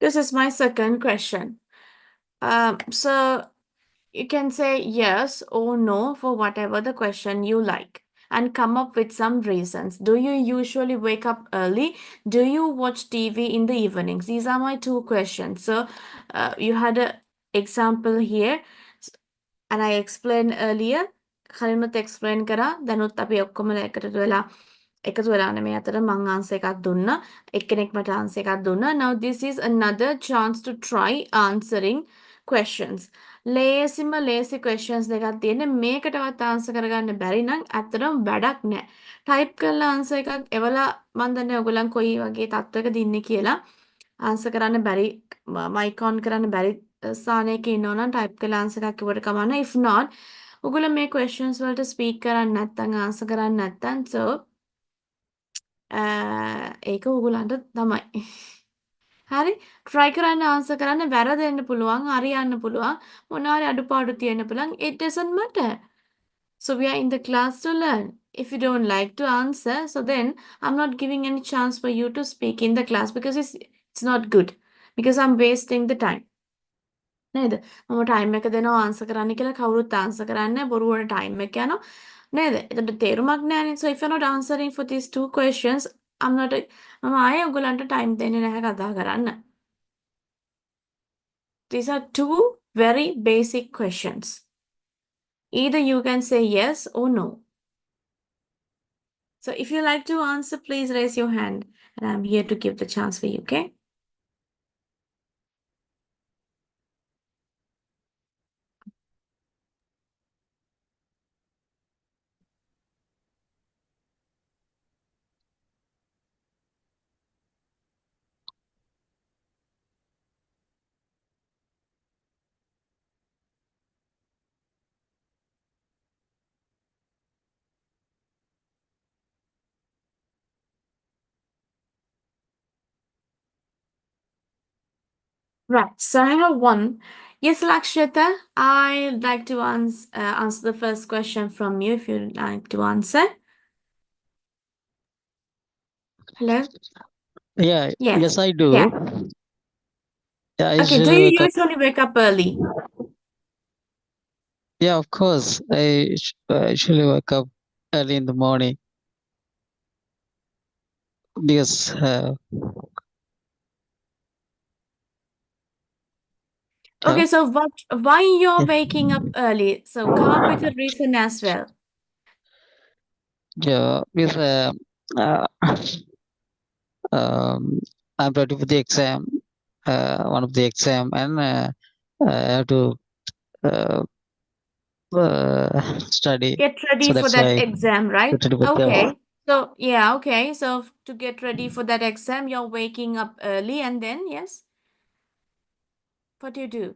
This is my second question. So you can say yes or no for whatever the question you like and come up with some reasons. Do you usually wake up early? Do you watch TV in the evenings? These are my two questions. So you had an example here and I explained earlier. කලිනුත් explain කරා දැනුත් අපි ඔක්කොමලා එකතු වෙලා මේ අතර මං answer එකක් දුන්නා එක්කෙනෙක් මට answer එකක් දුන්නා. Now this is another chance to try answering questions. ලේසි questions දෙකක් තියෙන්නේ මේකටවත් answer කරගන්න බැරි නම් ඇත්තටම වැඩක් නැහැ. type කරලා answer එකක් එවලා මන් දන්නේ ඔයගොල්ලන් කොයි වගේ තත්ත්වයකද ඉන්නේ කියලා. answer කරන්න බැරි mic on කරන්න බැරි ස්ථානයක ඉන්නවා නම් type කරලා answer එකක් කිව්වට කමක් නැහැ. If not ඔයගොල්ලෝ මේ questions වලට speak කරන්නේ නැත්නම් answer කරන්නේ නැත්නම් so ඒක ඔයගොල්ලන්ට තමයි. හරි try කරන්න answer කරන්න වැරදෙන්න පුළුවන් හරියන්න පුළුවන් මොනවා හරි අඩුපාඩු තියෙන්න පුළුවන් it doesn't matter. So we are in the class to learn. If you don't like to answer, so then I'm not giving any chance for you to speak in the class because it's not good. Because I'm wasting the time. නේද? මම time එක දෙනවා answer කරන්න කියලා කවුරුත් answer කරන්නේ නැහැ. බොරුවට ටයිම් එක යනවා. නේද? එතකොට තේරුමක් නැහැනේ. So if you're not answering for these two questions, මම ආයේ ඔයගලන්ට ටයිම් දෙන්නේ නැහැ කතා කරන්න. These are two very basic questions. Either you can say yes or no. So if you like to answer, please raise your hand and I'm here to give the chance for you, okay? Right, so I have one. Yes, Lakshita, I'd like to answer the first question from you if you'd like to answer. Hello? Yeah, Yes. yes, I do. Yeah. Yeah, I Okay, do usually you wake up. usually wake up early? Yeah, of course. I usually wake up early in the morning because Okay, yeah, so why you're yeah, waking up early? So come up with a reason as well. yeah, because uh, I'm ready for the exam, one of the exam, and I have to uh, study. Get ready So for that's that why exam, right? get ready for the. Okay. So, yeah, okay. So to get ready for that exam, you're waking up early and then, yes, what do you do?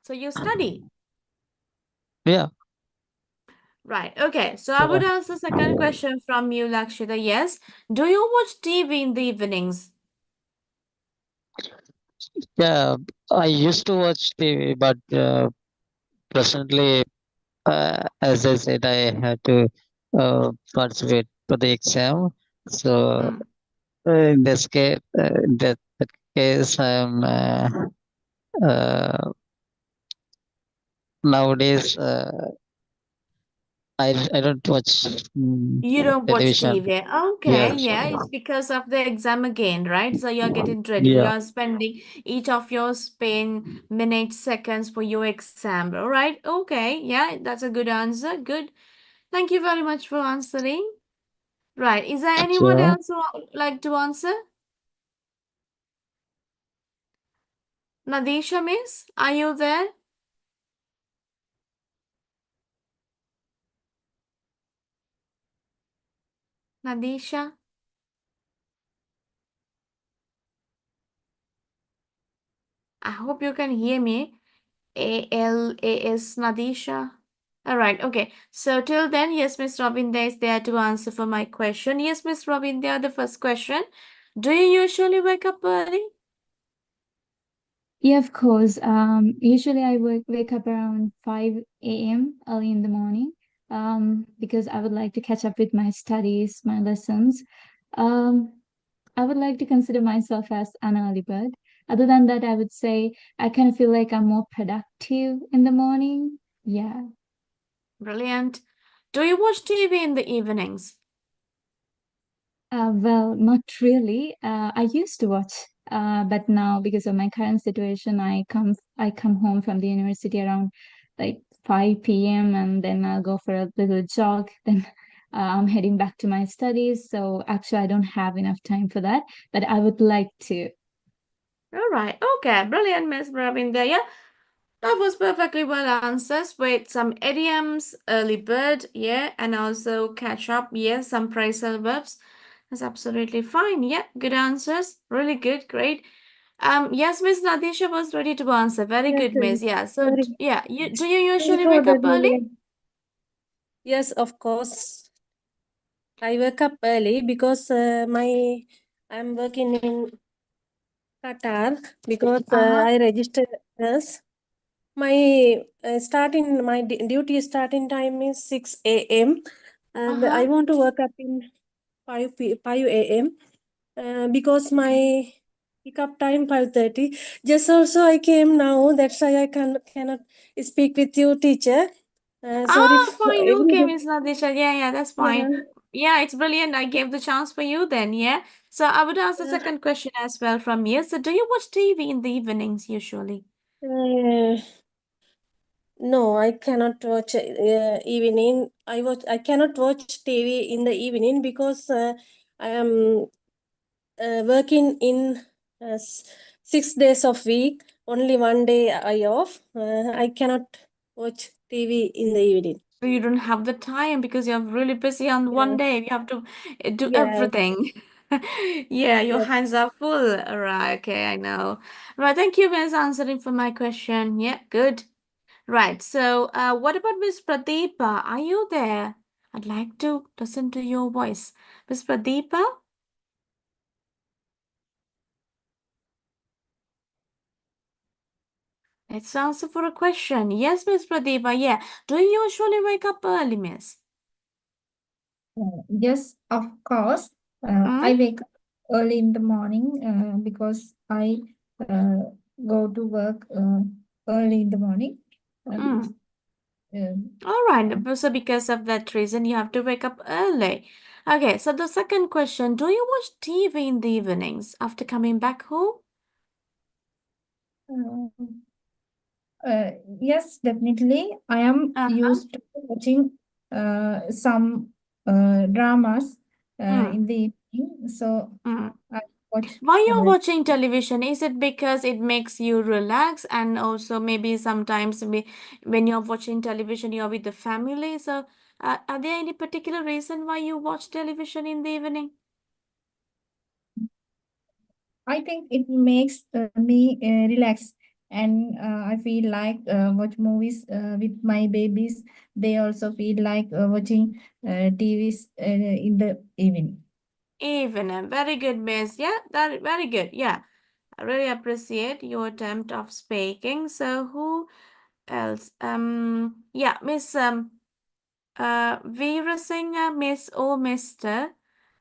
So you study. Yeah, Right. Okay. So I would yeah, ask the second question from you, Lakshita. Yes. Do you watch TV in the evenings? yeah. I used to watch TV, but presently, as I said, I had to participate for the exam. So Mm. in that case, I'm uh, nowadays I don't watch You don't watch television. TV. Yeah, Okay, yeah, it's because of the exam again, right? So you're getting ready. yeah. You're spending each of your spend minutes, seconds for your exam, all right? Okay, yeah, that's a good answer. Good. Thank you very much for answering. Right. Is there anyone So else who would like to answer? Nadisha, miss, are you there? Nadisha? I hope you can hear me. ALAS Nadisha. All right, okay. So till then, yes, Miss Robinda is there to answer for my question. Yes, Miss Robinda, the first question. Do you usually wake up early? Yeah, of course. Usually I wake up around 5 a.m. early in the morning, because I would like to catch up with my studies, my lessons. Um, I would like to consider myself as an early bird. Other than that, I would say I kind of feel like I'm more productive in the morning. Yeah. Brilliant. Do you watch TV in the evenings? Well, not really. I used to watch, but now because of my current situation, I come home from the university around like 5 p.m. and then I'll go for a little jog. Then I'm heading back to my studies. So actually, I don't have enough time for that, but I would like to. All right, okay, brilliant, Miss Ravinda. Yeah, that was perfectly well answers with some idioms, early bird, yeah, and also catch up, yes, some phrasal verbs. That's absolutely fine. Yeah, good answers. Really good, great. Yes, Miss Nadisha was ready to answer. Very Yes, good, Miss. Yeah. So, sorry, yeah, do you sorry usually for wake the up early? delay. Yes, of course. I wake up early because I'm working in Qatar because Uh-huh. I registered as my duty starting time is 6 a.m. and I Uh-huh. want to wake up in 5 a.m. Because my pick up time 5:30. Just also I came now. That's why I cannot speak with you, teacher. Sorry Ah, for fine. Okay, everybody. Miss Nadisha. Yeah, yeah, that's fine. Yeah. Yeah, it's brilliant. I gave the chance for you then. Yeah. So I would ask the Uh, second question as well from you. So do you watch TV in the evenings usually? uh, no, I cannot watch evening. I cannot watch TV in the evening because I am working in 6 days of week. Only one day I off. I cannot watch TV in the evening. So you don't have the time because you're really busy on one Yeah. day. You have to do Yes. everything. Yeah, your Yes. hands are full. All right, okay, I know. Right, thank you, Miss, answering for my question. Yeah, good. Right, so what about Miss Pradeepa? Are you there? I'd like to listen to your voice. Miss Pradeepa, let's answer for a question. Yes, Miss Pradeepa, yeah. Do you usually wake up early, Miss? Yes, of course. Mm? I wake up early in the morning because I uh, go to work early in the morning. Mm. Um, All right, so because of that reason, you have to wake up early. Okay, so the second question, do you watch TV in the evenings after coming back home? uh, yes, definitely. I am Uh-huh. used to watching some dramas Mm, in the evening, so mm. I watch. Why you're Uh, watching television? Is it because it makes you relax and also maybe sometimes when you're watching television, you're with the family? So, are there any particular reason why you watch television in the evening? I think it makes me relax, and I feel like watch movies with my babies. They also feel like watching TVs in the evening. Evening. Very good, Miss. Yeah, that very good. Yeah. I really appreciate your attempt of speaking. So who else? Yeah, Miss Veera Singh, Miss or Mister.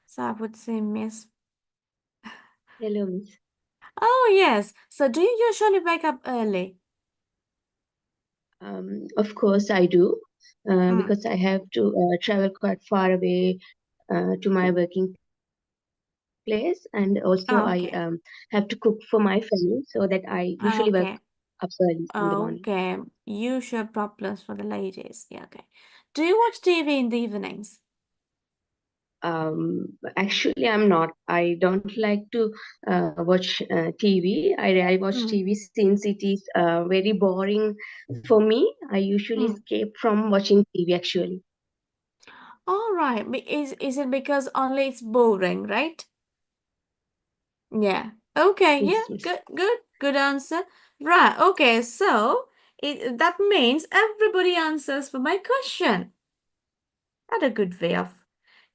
So I would say Miss. Hello, Miss. Oh yes. So do you usually wake up early? Of course, I do Mm, because I have to travel quite far away to my working place, and also I oh, have to okay. cook for my family, so that I usually wake Okay. up early in the morning. Okay. Usual problems for the ladies. Yeah, okay. Do you watch TV in the evenings? Actually, I'm not. I don't like to watch TV. I rarely watch Mm, TV since it is very boring for me. I usually mm. escape from watching TV actually. All right. Is it because only it's boring, right? Yeah. Okay. Yeah. Yes, Miss. Good. Good. Good answer. Right. Okay. So that means everybody answers for my question. That's a good way of,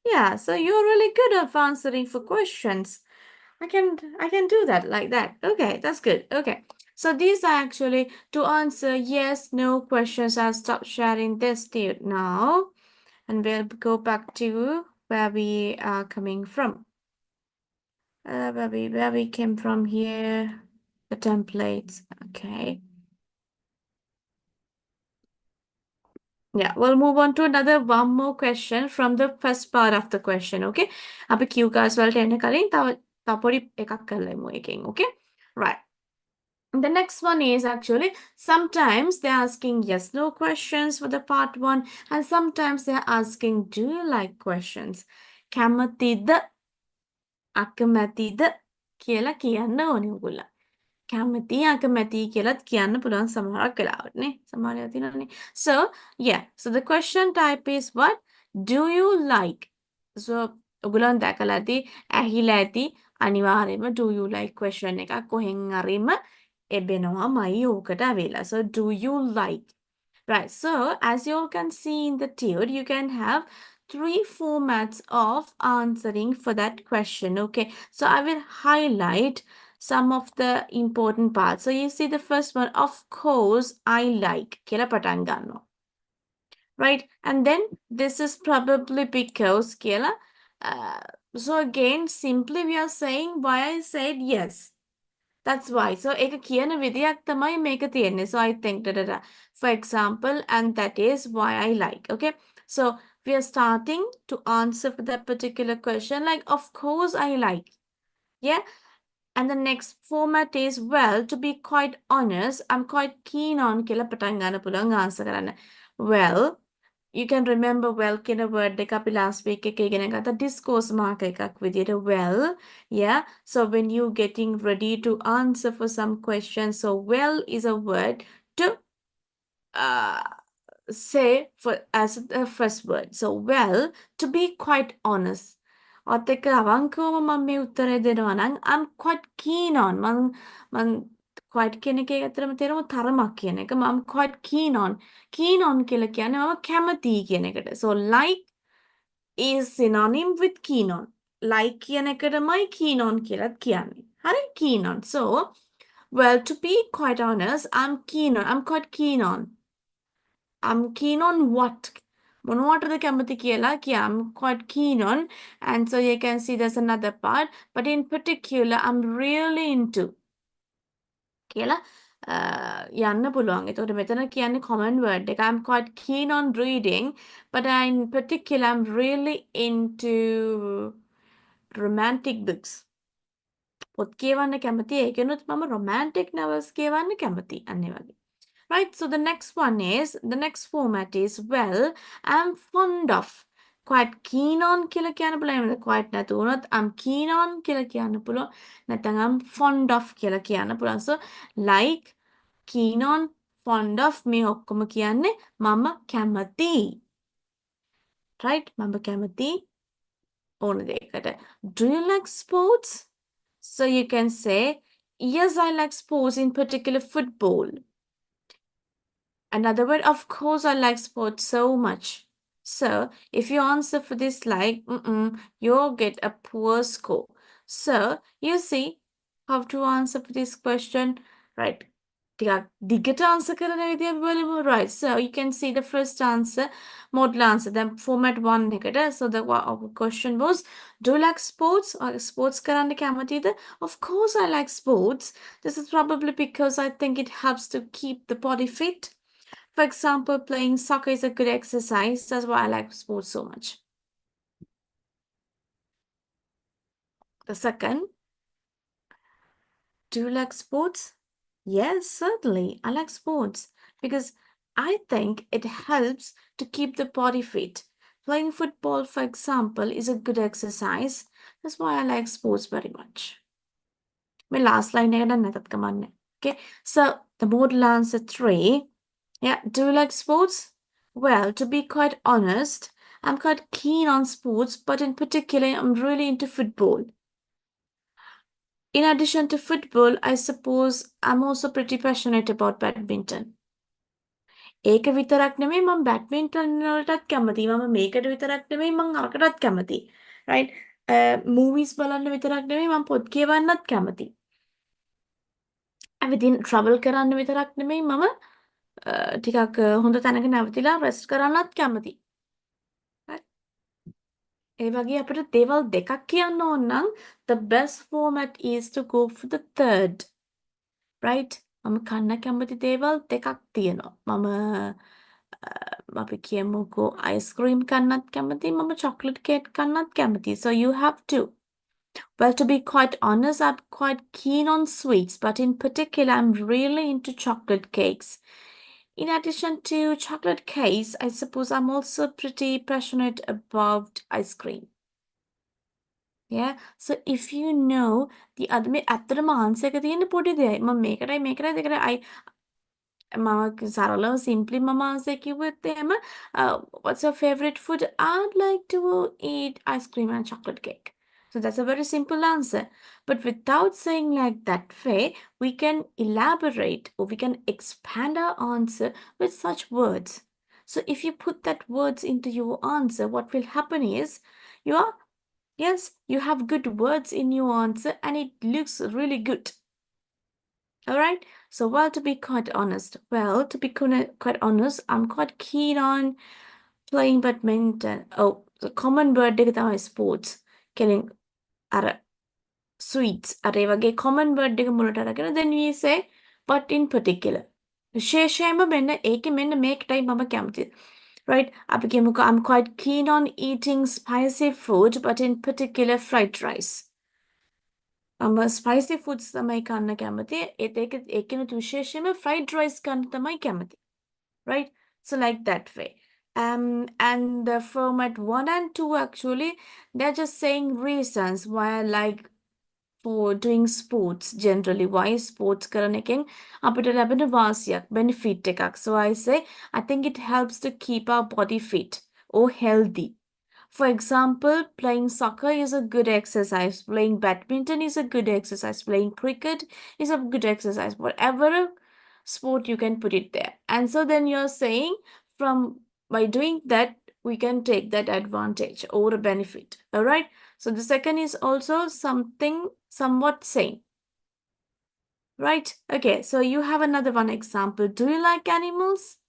yeah, so you're really good at answering for questions. I can do that like that. Okay, that's good. Okay. So these are actually to answer yes, no questions. I'll stop sharing this to you now. And we'll go back to where we are coming from. Where we came from here. The templates. Okay. Yeah, we'll move on to one more question from the first part of the question. Okay. අපි Q cards වලට එන්න කලින් තව පොඩි එකක් කරලා එමු එකෙන්. Okay. Right. The next one is actually sometimes they're asking yes no questions for the part 1 and sometimes they're asking do you like questions. කැමතිද අකමැතිද කියලා කියන්න ඕනේ ඔයගොල්ලෝ. කැමති අකමැති කියලාත් කියන්න පුළුවන් සමහරක් වෙලාවට නේ. සමහර ඒවා තියෙනවානේ. So yeah, so the question type is what? Do you like? So ඔයගොල්ලන් දැකලා ඇති ඇහිලා ඇති අනිවාර්යයෙන්ම do you like question එකක් කොහෙන් හරිම එබෙනවාමයි ඕකට ඇවිල්ලා. So do you like? Right, so as you all can see in the tune, you can have 3 formats of answering for that question. Okay, so I will highlight some of the important parts. So you see the first one, of course, I like. Kila patan ganno. Right, and then this is probably because kila. So again, simply we are saying why I said yes. That's why. So එක කියන විදියක් තමයි මේක තියෙන්නේ. So I think da da da. For example, and that is why I like. Okay. So we are starting to answer for that particular question. Like, of course I like. Yeah. And the next format is, well, to be quite honest, I'm quite keen on කියලා පටන් ගන්න පුළුවන් answer කරන්න. Well, you can remember well කියන word එක අපි last week එකේ ඉගෙන ගත්ත discourse mark එකක් විදියට well. Yeah. So when you getting ready to answer for some questions, so well is a word to uh, say for as the first word. So well, to be quite honest. ඔත් එක්ක අවංකවම මම මේ උත්තරය දෙනවා නම් I'm quite keen on මං quite කියන එකේ ඇත්තටම තේරුම තරමක් කියන එක. I'm quite keen on කියලා කියන්නේ මම කැමතියි කියන එකට. So like is synonym with keen on. Like කියන එකටමයි keen on කියලාත් කියන්නේ. හරි keen on. So well, to be quite honest, I'm quite keen on. I'm keen on what? මොනවටද කැමති කියලා I'm quite keen on. And so you can see there's another part. But in particular, I'm really into. කියලා යන්න පුළුවන්. එතකොට මෙතන කියන්නේ common word එක. I'm quite keen on reading, but in particular, I'm really into romantic books. පොත් කියවන්න කැමති. ඒකෙනුත් මම romantic novels කියවන්න කැමති. අන්න ඒ වගේ. Right, so the next one is, the next format is, well, I'm fond of. Quite keen on කියලා කියන්න පුළුවන්. Quite නැතු වුණොත් I'm keen on කියලා කියන්න පුළුවන්. නැත්නම් I'm fond of කියලා කියන්න පුළුවන්. So like, keen on, fond of මේ ඔක්කොම කියන්නේ මම කැමති. Right? මම කැමති ඕන දෙයකට. Do you like sports? So you can say, yes, I like sports, in particular football. Another word, of course, I like sports so much. So, if you answer for this like, you'll get a poor score. So, you see how to answer for this question, right? දිගට answer කරන විදිය බලමු. Right, so you can see the first answer, model answer, then format 1 එකට. So the question was, do you like sports? Or sports කරන්න කැමතිද? Of course I like sports. This is probably because I think it helps to keep the body fit. For example, playing soccer is a good exercise. That's why I like sports so much. The second, do you like sports? Yes, certainly. I like sports because I think it helps to keep the body fit. Playing football, for example, is a good exercise. That's why I like sports very much. My last line, okay? So the modal answer 3. Yeah, do you like sports? Well, to be quite honest, I'm quite keen on sports, but in particular, I'm really into football. In addition to football, I suppose I'm also pretty passionate about badminton. ඒක විතරක් නෙමෙයි මම badminton වලටත් කැමතියි. මම මේකට විතරක් නෙමෙයි මම අරකටත් කැමතියි. right? මූවිස් බලන්න විතරක් නෙමෙයි මම පොත් කියවන්නත් කැමතියි. ඇවිදින් ට්‍රැවල් කරන්න විතරක් නෙමෙයි මම ටිකක් හොඳ තැනක නැවතිලා රෙස්ට් කරන්නත් කැමතියි. right? ඒ වගේ අපිට දේවල් දෙකක් කියන්න ඕන නම් the best format is to go for the third. right? මම කන්න කැමති දේවල් දෙකක් තියෙනවා. අපි කියමුකෝ අයිස්ක්‍රීම් කන්නත් කැමතියි මම චොක්ලට් කේක් කන්නත් කැමතියි. So you have to. Well, to be quite honest, I'm quite keen on sweets, but in particular, I'm really into chocolate cakes. In addition to chocolate cakes, I suppose I'm also pretty passionate about ice cream. Yeah, so if you know the other මේ ඇත්තටම answer එක තියෙන පොඩි දෙයයි. මම මේකටයි දෙකටයි මම සරලව simply මම answer කිව්වොත් එහෙම what's your favorite food? I'd like to eat ice cream and chocolate cake. So that's a very simple answer. But without saying like that way, we can elaborate or we can expand our answer with such words. So if you put that words into your answer, what will happen is you are, yes, you have good words in your answer and it looks really good. All right. So, well, to be quite honest, I'm quite keen on playing badminton. Oh, the common word is sports. Killing are sweets. Are වගේ common word එක මුලට අරගෙන then we say but in particular. විශේෂයෙන්ම මෙන්න ඒකේ මෙන්න මේකටයි මම කැමති. Right? අපි කියමුකෝ I'm quite keen on eating spicy food but in particular fried rice. Spicy foods තමයි කන්න කැමති. ඒකෙනුත් විශේෂයෙන්ම fried rice කන්න තමයි කැමති. Right? So like that way. And the format 1 and 2 actually, they're just saying reasons why I like for doing sports generally. Why sports කරන එකෙන් අපිට ලැබෙන වාසියක්, benefit එකක්. So I say, I think it helps to keep our body fit or healthy. For example, playing soccer is a good exercise. Playing badminton is a good exercise. Playing cricket is a good exercise. Whatever sport you can put it there. And so then you're saying by doing that, we can take that advantage or a benefit. All right. So the second is also something somewhat same. Right. Okay. So you have another one example. Do you like animals?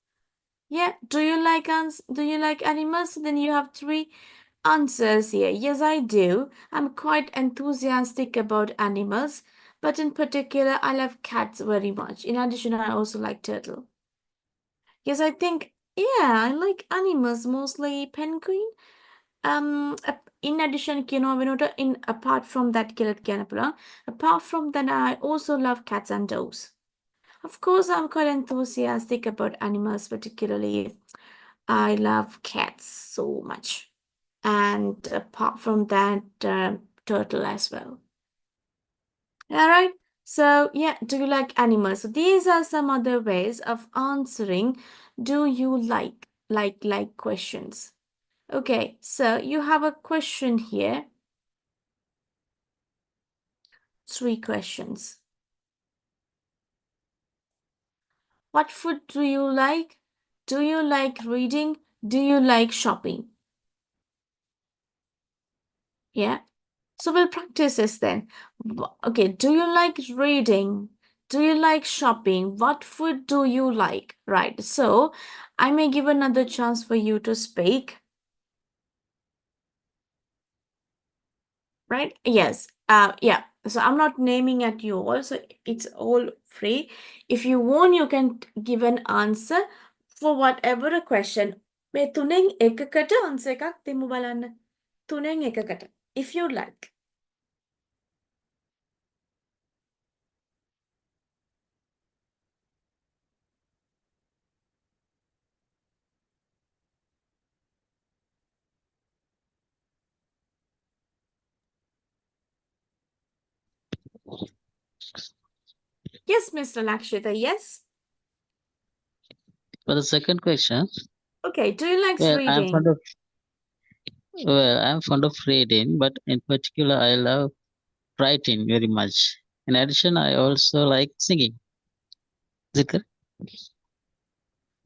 Yeah. Do you like animals? Then you have 3 answers here. Yes, I do. I'm quite enthusiastic about animals, but in particular, I love cats very much. In addition, I also like turtle. Yes, I think, yeah, I like animals, mostly penguin. In addition, apart from that, apart from that, I also love cats and dogs. Of course, I'm quite enthusiastic about animals, particularly I love cats so much. And apart from that, turtle as well. All right. So yeah, do you like animals? So these are some other ways of answering do you like questions. Okay, so you have a question here. 3 questions. What food do you like? Do you like reading? Do you like shopping? Yeah. So we'll practice this then. Okay, do you like reading? Do you like shopping? What food do you like? Right. So I may give another chance for you to speak. Right? Yes. Yeah. So I'm not naming at you all. So it's all free. If you want, you can give an answer for whatever a question. මේ තුනෙන් එකකට answer එකක් දෙමු බලන්න. තුනෙන් එකකට. If you like. Yes, Mr. Lakshita, yes. For the second question, Okay, do you like well, reading? I'm fond of reading, but in particular, I love writing very much. In addition, I also like singing. Is it correct?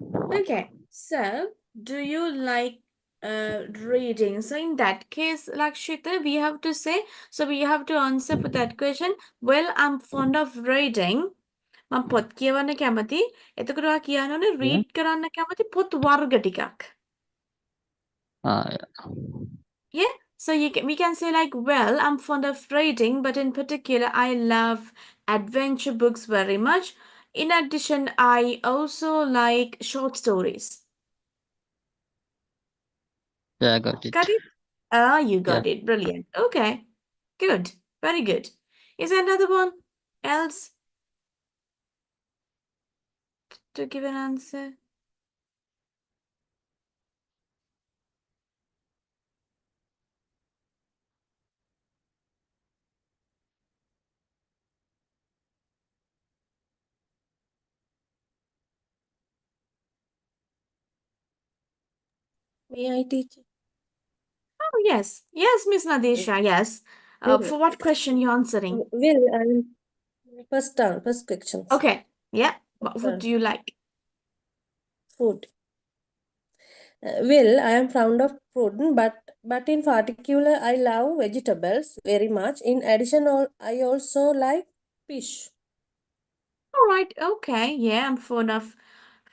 Okay, so do you like reading? So in that case, Lakshita, we have to say, so we have to answer for that question. Well, I'm fond of reading. මම පොත් කියවන්න කැමති. එතකොට ඔයා කියන්න ඕනේ Yeah. read කරන්න කැමති පොත් වර්ග ටිකක්. Yeah. Yeah, so we can say like, well, I'm fond of reading, but in particular, I love adventure books very much. In addition, I also like short stories. Yeah, I got it. Got it? Ah, you Yeah. got it. Brilliant. Okay, good. Very good. Is there another one else to give an answer? May I teach? Oh, yes. Yes, Miss Nadisha. Yes. Will, For what question you answering? first questions. Okay. Yeah. What food Turn. do you like? Food. Well, I am fond of fruit, but in particular, I love vegetables very much. In addition, I also like fish. All right. Okay. Yeah, I'm fond of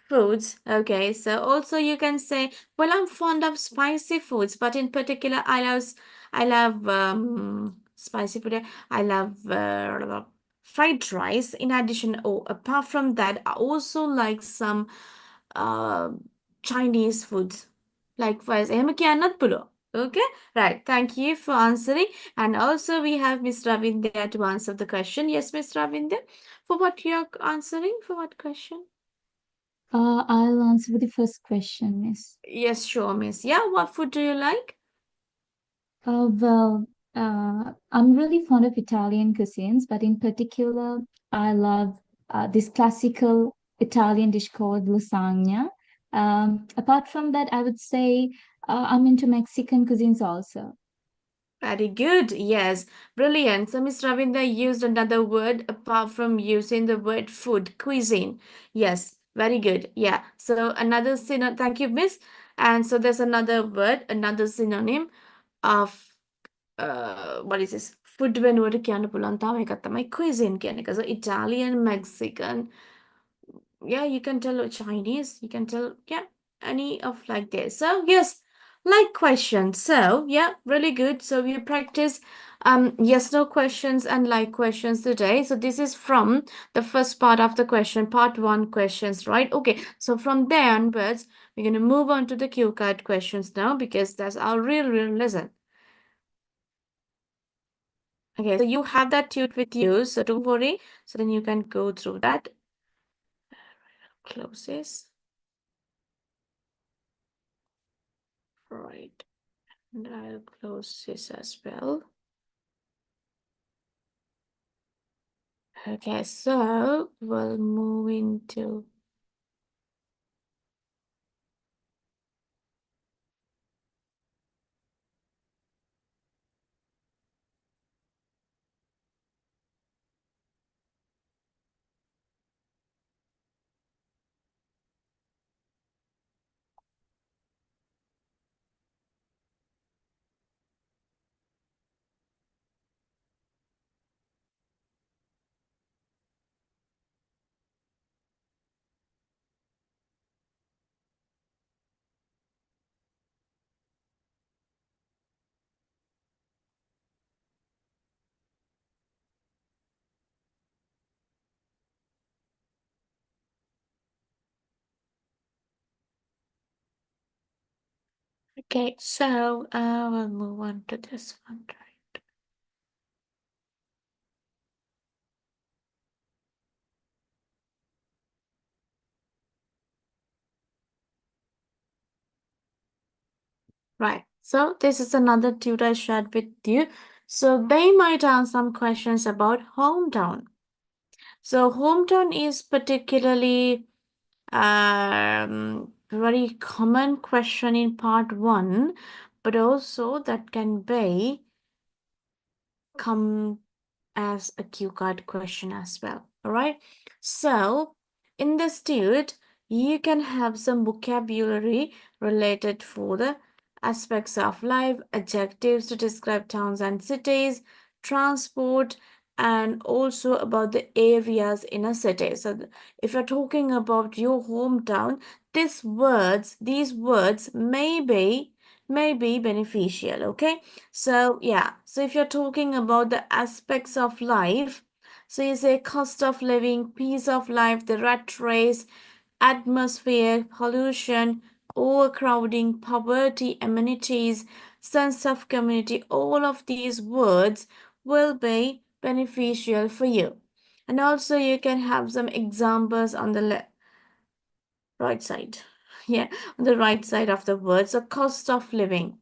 foods. Okay. So also you can say, well, I'm fond of spicy foods, but in particular, I love spicy food. I love fried rice. In addition, oh, apart from that, I also like some uh Chinese foods. Like fries. එහෙම කියන්නත් පුළුවන්. Okay. Right. Thank you for answering. And also we have Miss Ravindra to answer the question. Yes, Miss Ravindra. For what you're answering? For what question? I'll answer the first question, Miss. Yes, sure, Miss. Yeah, what food do you like? Well, I'm really fond of Italian cuisines, but in particular, I love this classical Italian dish called lasagna. Apart from that, I would say I'm into Mexican cuisines also. Very good. Yes, brilliant. So Miss Ravinda used another word apart from using the word food, cuisine. Yes, very good. Yeah. So another synonym. Thank you, Miss. And so there's another word, another synonym of what is this? Food වෙනුවට කියන්න පුළුවන් තව එකක් තමයි cuisine කියන එක. So Italian, Mexican, yeah, you can tell Chinese, you can tell, yeah, any of like this. So yes, like questions. So yeah, really good. So we practice yes, no questions and like questions today. So this is from the first part of the question, part one questions, right? Okay, so from there onwards, we're gonna move on to the cue card questions now because that's our real lesson. Okay, so you have that tute with you, so don't worry. So then you can go through that. Close this. Right. And I'll close this as well. Okay, so we'll move into okay, so we'll move on to this one, right? Right. So this is another tutor I shared with you. So they might ask some questions about hometown. So hometown is particularly very common question in part one, but also that can be come as a cue card question as well. All right. So in this tude, you can have some vocabulary related for the aspects of life, adjectives to describe towns and cities, transport, and also about the areas in a city. So if you're talking about your hometown, these words may be beneficial. Okay, so yeah, so if you're talking about the aspects of life, so you say cost of living, pace of life, the rat race, atmosphere, pollution, overcrowding, poverty, amenities, sense of community, all of these words will be beneficial for you. And also you can have some examples on the right side. Yeah, on the right side of the word. So cost of living.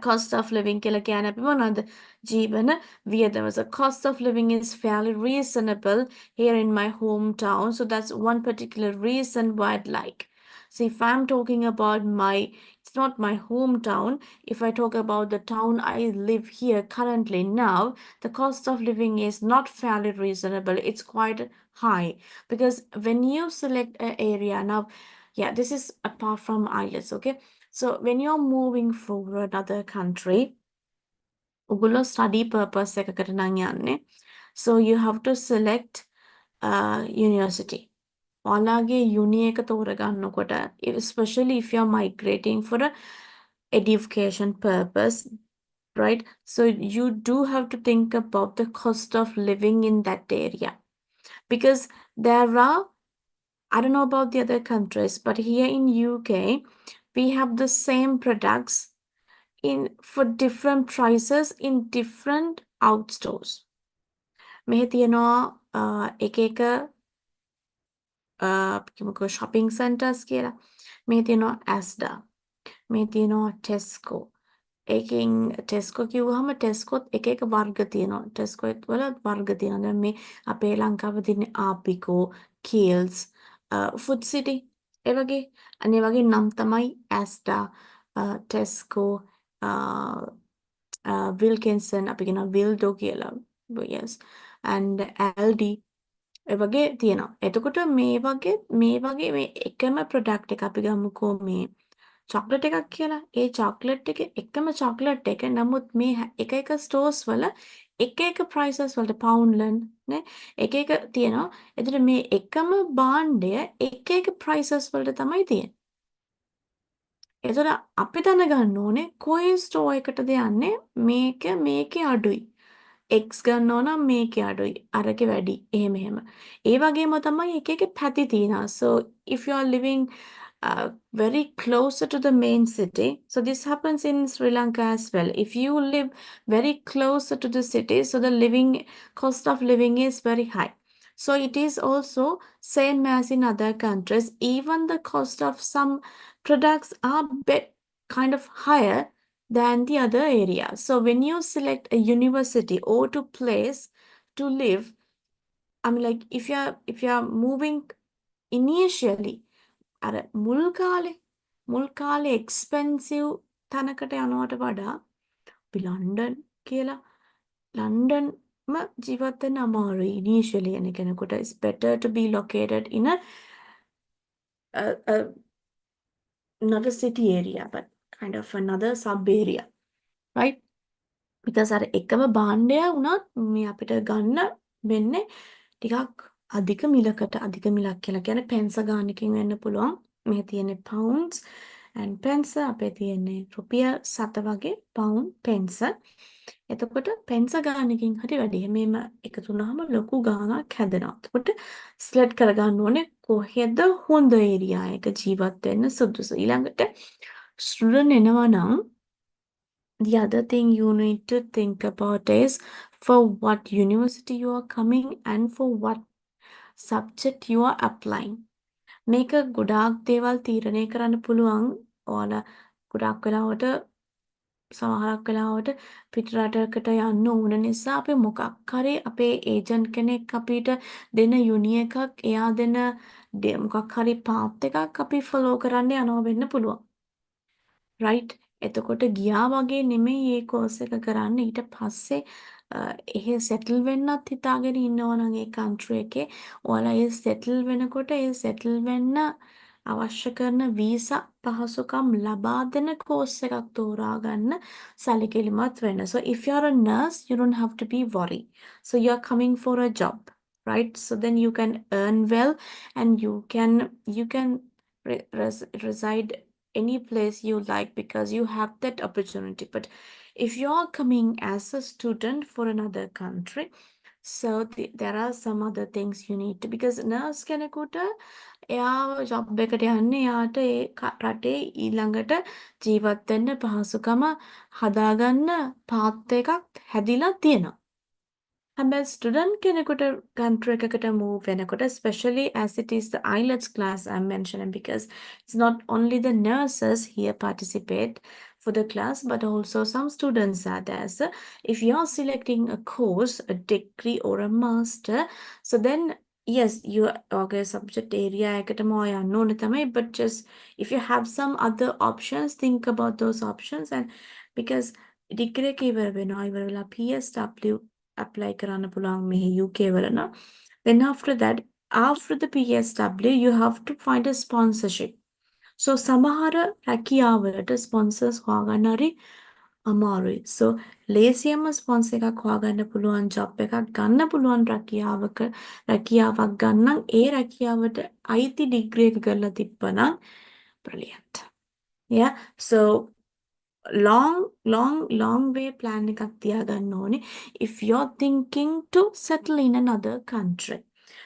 Cost of living කියලා කියන්නේ අපි මොනවද? ජීවන වියදම. So cost of living is fairly reasonable here in my hometown. So that's one particular reason why I'd like. So if I'm talking about it's not my hometown. If I talk about the town I live here currently now, the cost of living is not fairly reasonable. It's quite high because when you select an area now, yeah, this is apart from IELTS, okay? So when you're moving for another country, ඔගොල්ලෝ study purpose එකකට නම් යන්නේ. So you have to select university. ඔයාලගේ uni එක තෝරගන්නකොට, especially if you're migrating for a education purpose, right? So you do have to think about the cost of living in that area. Because there are, I don't know about the other countries, but here in UK, we have the same products for different prices in different out stores. මෙහි තියෙනවා එක එක කිමුකෝ shopping centers කියලා. මෙහි තියෙනවා Asda. මෙහි තියෙනවා Tesco. ඒකෙන් ටෙස්කෝ කිව්වහම ටෙස්කෝත් එක එක වර්ග තියෙනවා. ටෙස්කෝ වල වර්ග තියෙනවා. දැන් මේ අපේ ලංකාවේ තියෙන ආපිකෝ, කීල්ස්, ෆුඩ් සිටි ඒ වගේ අනේ වගේ නම් තමයි ඇස්ටා, ටෙස්කෝ, විල්කින්සන් අපි කියනවා විල්ඩෝ කියලා. yes and ඇල්ඩි ඒ වගේ තියෙනවා. එතකොට මේ වගේ මේ එකම ප්‍රොඩක්ට් එක අපි ගමුකෝ මේ චොක්ලට් එකක් කියලා. ඒ චොක්ලට් එක එකම චොක්ලට් එක. නමුත් මේ එක එක ස්ටෝර්ස් වල එක එක prices වලට පවුන්ඩ්ලන් නේ එක එක තියෙනවා. එතකොට මේ එකම භාණ්ඩය එක එක prices වලට තමයි තියෙන්නේ. එතකොට අපි දැනගන්න ඕනේ කොයි ස්ටෝර් එකටද යන්නේ මේකේ අඩුයි. X ගන්නවා නම් මේකේ අඩුයි. අරකේ වැඩි. එහෙම. ඒ වගේම තමයි එක එක පැති තියෙනවා. So if you are living very closer to the main city. So this happens in Sri Lanka as well. If you live very closer to the city, so the cost of living is very high. So it is also same as in other countries. Even the cost of some products are kind of higher than the other areas. So when you select a university or to place to live, I mean like if you're moving initially, අර මුල් කාලේ expensive තැනකට යනවට වඩා අපි London කියලා ලන්ඩන්ම ජීවත් වෙන්න අමාරුයි initially යන කෙනෙකුට. It's better to be located in not a city area but kind of another sub area, right? because අර එකම භාණ්ඩය වුණත් මේ අපිට ගන්න වෙන්නේ ටිකක් අධික මිලකට. අධික මිලක් කියලා කියන්නේ පෙන්ස ගානකින් වෙන්න පුළුවන්. මේ තියෙන්නේ pounds and pence. අපේ තියෙන්නේ රුපියල් 7 වගේ pound pence. එතකොට පෙන්ස ගානකින් හරි වැඩි. මේම එකතු වුණාම ලොකු ගාණක් හැදෙනවා. එතකොට select කරගන්න ඕනේ කොහෙද හොඳ ඒරියා එක ජීවත් වෙන්න සුදුසු. ඊළඟට student එනවා නම් the other thing you need to think about is for what university you are coming and for what subject you are applying. මේක ගොඩාක් දේවල් තීරණය කරන්න පුළුවන්. ඔයාලා ගොඩාක් වෙලාවට සමහරක් වෙලාවට පිටරටකට යන්න ඕන නිසා අපි මොකක් හරි අපේ ඒජන්ට් කෙනෙක් අපිට දෙන යුනි එකක් එයා දෙන මොකක් හරි පාත් එකක් අපි ෆලෝ කරන්න යනවා වෙන්න පුළුවන්. right? එතකොට ගියා වගේ නෙමෙයි මේ කෝස් එක කරන්න. ඊට පස්සේ එහෙ සෙටල් වෙන්නත් හිතාගෙන ඉන්නවා නම් ඒ country එකේ ඔයාලා ඒ සෙටල් වෙනකොට ඒ සෙටල් වෙන්න අවශ්‍ය කරන වීසා පහසුකම් ලබා දෙන course එකක් තෝරා ගන්න සැලකිලිමත් වෙන්න. So if you're a nurse, you don't have to be worried. So you're coming for a job, right? So then you can earn well and you can reside any place you like because you have that opportunity. But if you're coming as a student for another country, so there are some other things you need to, because nurse කෙනෙකුට එයාව job එකට යන්නේ එයාට ඒ රටේ ඊළඟට ජීවත් වෙන්න පහසුකම හදාගන්න පාත් එකක් හැදිලා තියෙනවා. හැබැයි ස්ටුඩන්ට් කෙනෙකුට country එකකට move වෙනකොට, especially as it is the IELTS class I'm mentioning, because it's not only the nurses here participate for the class, but also some students are there. So if you're selecting a course, a degree or a master, so then yes, you okay subject area එකටම ඔය යන්න ඕනේ තමයි, but just if you have some other options, think about those options. And because degree එක ඉවර වෙනවා, ඉවර වෙලා PSW apply කරන්න පුළුවන් මෙහි UK වල නම්. Then after that, after the PSW, you have to find a sponsorship. So සමහර රැකියාවලට sponsors හොයාගන්න හරි අමාරුයි. So ලේසියෙන්ම sponsor එකක් හොයාගන්න පුළුවන් job එකක් ගන්න පුළුවන් රැකියාවක් ගන්න ඒ රැකියාවට අයිති degree එක කරලා තිබ්බනම් brilliant. Yeah. So long way plan එකක් තියාගන්න ඕනේ if you're thinking to settle in another country.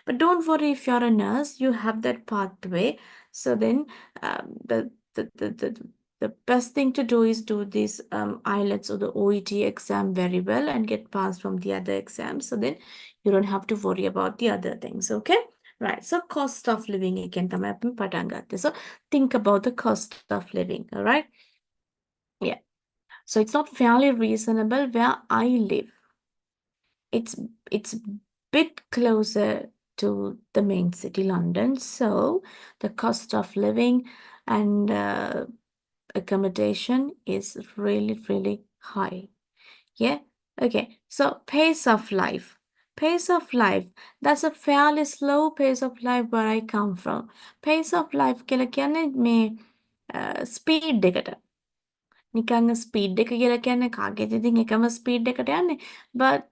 But don't worry, if you're a nurse, you have that pathway. So then the best thing to do is do this IELTS or the OET exam very well and get passed from the other exams. So then you don't have to worry about the other things, okay? Right, so cost of living again. So think about the cost of living, all right? Yeah. So it's not fairly reasonable where I live. It's bit closer to the main city, London. So the cost of living and accommodation is really, really high. Yeah. Okay. So pace of life. Pace of life. That's a fairly slow pace of life where I come from. Pace of life කියලා කියන්නේ මේ speed එකට. නිකං speed එක කියලා කියන්නේ කාගෙත් ඉතින් එකම ස්පීඩ් එකට යන්නේ. But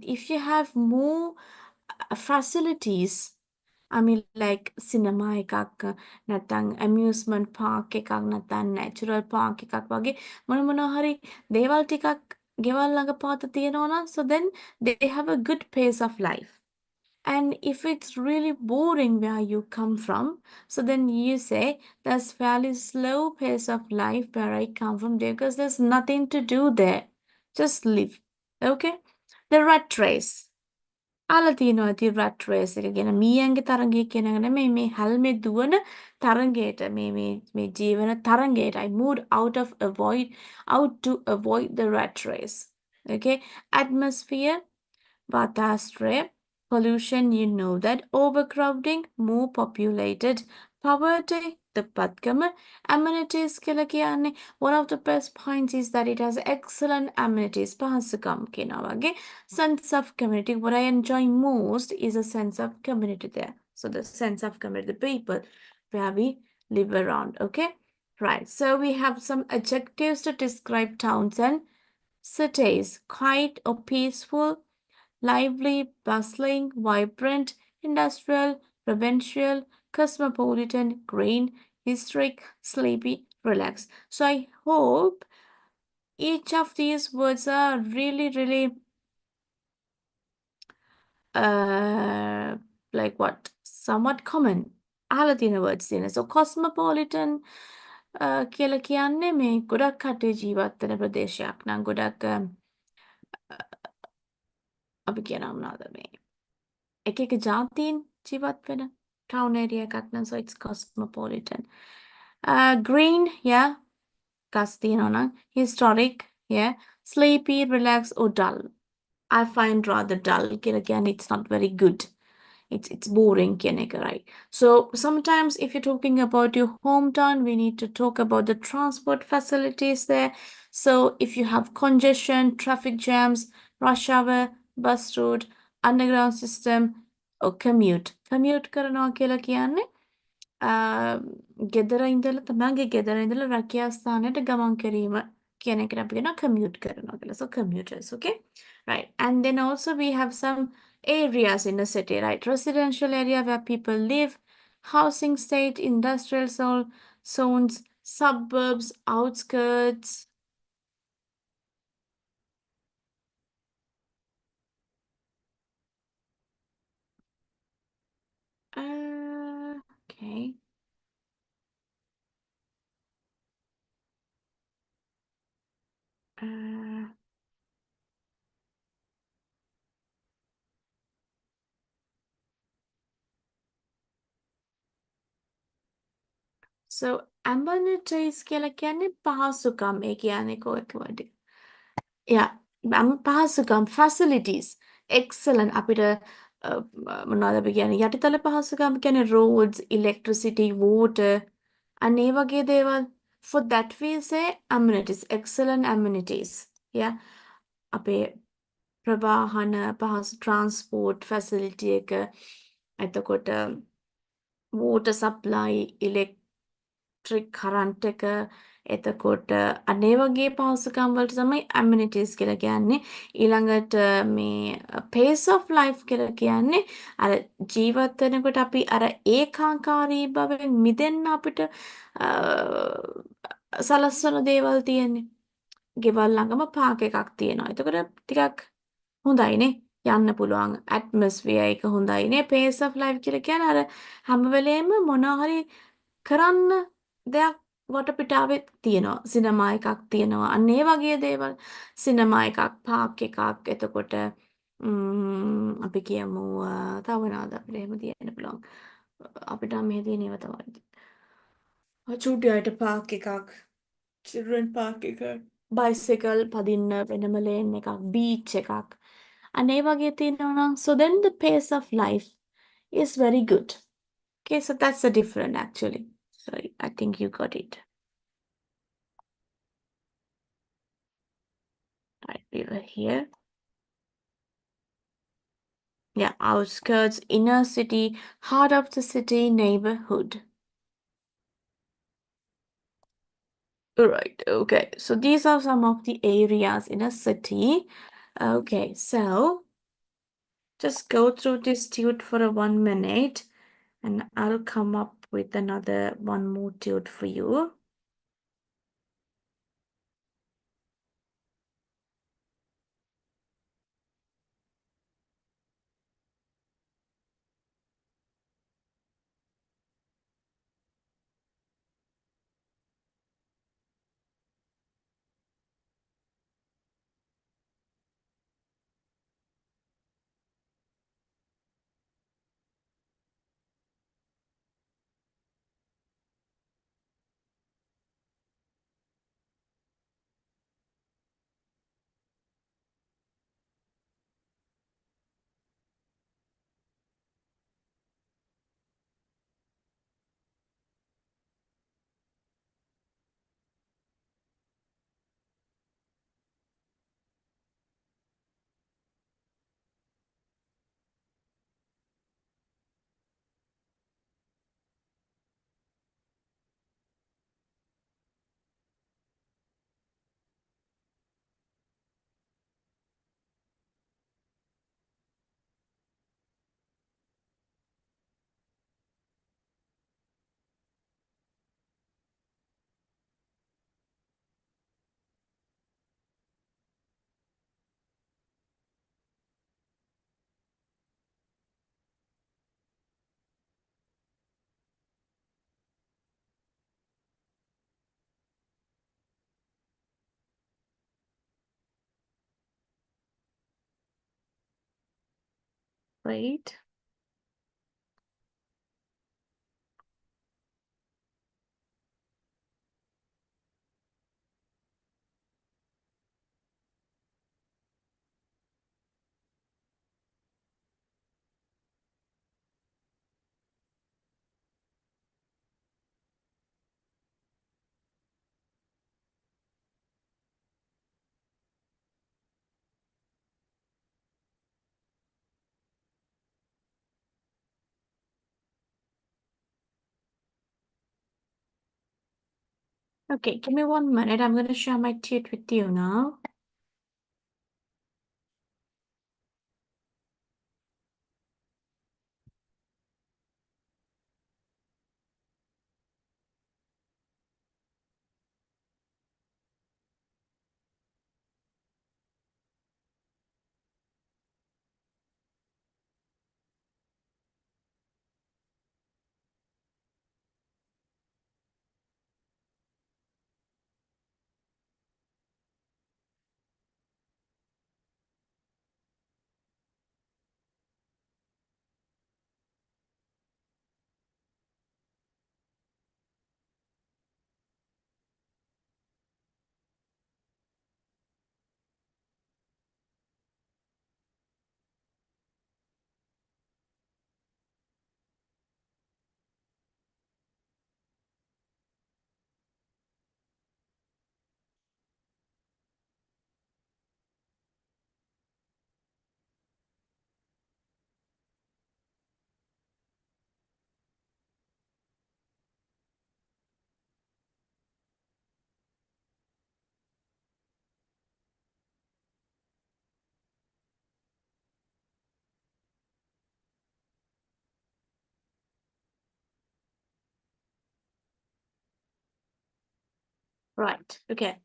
if you have more facilities, I mean like cinema එකක් නැත්නම් amusement park එකක් නැත්නම් natural park එකක් වගේ මොනවා හරි දේවල් ටිකක් ගෙවල් ළඟ පාත තියෙනවා නම්, so then they have a good pace of life. And if it's really boring where you come from, so then you say there's fairly slow pace of life where I come from there because there's nothing to do there. Just live. Okay? The rat race. අලතිනවා ති rat race එක ගැන මීයන්ගේ තරංගය කියන එක නෙමෙයි මේ හැල්මේ දුවන තරංගයට මේ ජීවන තරංගයට I moved out to avoid the rat race. Okay? Atmosphere, Vatastre, pollution, you know that, overcrowding, more populated, poverty, the Padgama, amenities, Kilakiane. One of the best points is that it has excellent amenities. Pahasakam kinawage. Sense of community. What I enjoy most is a sense of community there. So the sense of community, the people where we live around. Okay? Right. So we have some adjectives to describe towns and cities. Quiet or peaceful, lively, bustling, vibrant, industrial, provincial, cosmopolitan, green, historic, sleepy, relaxed. So I hope each of these words are really, really like what? Somewhat common. අහලා තියෙන words තියෙන. So cosmopolitan කියලා කියන්නේ මේ ගොඩක් කටේ ජීවත් වෙන ප්‍රදේශයක් නම් ගොඩක් අපි කියනවා මොනවද මේ එක එක ජාතීන් ජීවත් වෙන town area එකක් නම්, so it's cosmopolitan. Green, yeah, ගස් තියෙනවා නම්. Historic, yeah. Sleepy, relaxed or dull. I find rather dull කියලා කියන්නේ it's not very good. It's boring කියන එක, right? So sometimes if you're talking about your hometown, we need to talk about the transport facilities there. So if you have congestion, traffic jams, rush hour, bus route, underground system, or commute. Commute කරනවා කියලා කියන්නේ ගෙදර ඉඳලා තමන්ගේ ගෙදර ඉඳලා රැකියා ස්ථානයට ගමන් කිරීම කියන එකට අපි කියනවා commute කරනවා කියලා. So commuters, okay? Right. And then also we have some areas in the city, right? Residential area where people live, housing state, industrial zones, suburbs, outskirts. Okay. Uh, so amenities කියලා කියන්නේ පහසුකම්. ඒ කියන්නේ කොහොමද word? Yeah, පහසුකම් facilities excellent අපිට මොනවද අපි කියන්නේ යටිතල පහසුකම් කියන්නේ roads, electricity, water අන්න ඒ වගේ දේවල්. For that we say amenities, excellent amenities. Yeah, අපේ ප්‍රවාහන පහසු transport facility එක එතකොට water supply, electric current එක එතකොට අනේ වගේ පහසුකම් වලට තමයි amenities කියලා කියන්නේ. ඊළඟට මේ pace of life කියලා කියන්නේ අර ජීවත් වෙනකොට අපි අර ඒකාකාරී බවෙන් මිදෙන්න අපිට සලස්වන දේවල් තියෙන්නේ. ගෙවල් ළඟම පාක් එකක් තියෙනවා. එතකොට ටිකක් හොඳයිනේ. යන්න පුළුවන් ඇට්මොස්ෆියර් එක හොඳයිනේ. pace of life කියලා කියන්නේ අර හැම වෙලේම මොනවා හරි කරන්න දෙයක් වටපිටාවේ තියෙනවා. සිනමා එකක් තියෙනවා. අන්න ඒ වගේ දේවල්. සිනමා එකක්, පාක් එකක්, එතකොට අපි කියමු තව මොනවද අපිට එහෙම තියෙන්න පුළුවන්. අපිට මේ තියෙන ඒවා තමයි. චූටි අයට පාක් එකක්, children park එකක්, bicycle පදින්න වෙනම ලේන් එකක්, beach එකක්. අන්න ඒ වගේ තියෙනවා නම් so then the pace of life is very good. Okay, so that's the difference actually. So I think you got it. Right, we were here. Yeah, outskirts, inner city, heart of the city, neighborhood. Right, okay. So these are some of the areas in a city. Okay, so just go through this tune for a 1 minute and I'll come up with another one more tune for you. Right? Okay, give me 1 minute. I'm going to share my tweet with you now. Right, okay.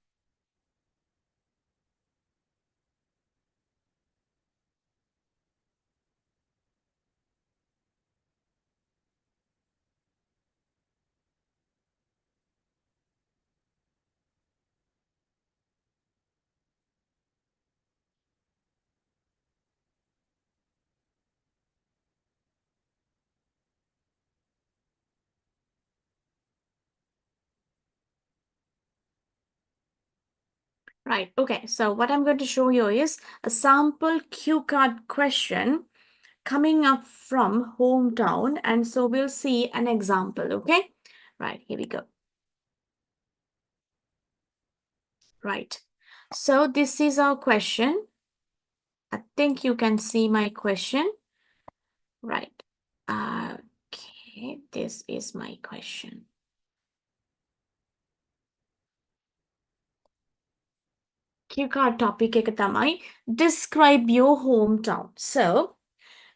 Right, okay. So what I'm going to show you is a sample cue card question coming up from hometown. And so we'll see an example, okay? Right, here we go. Right. So this is our question. I think you can see my question. Right. Okay, this is my question. Cue card topic එක තමයි describe your hometown. So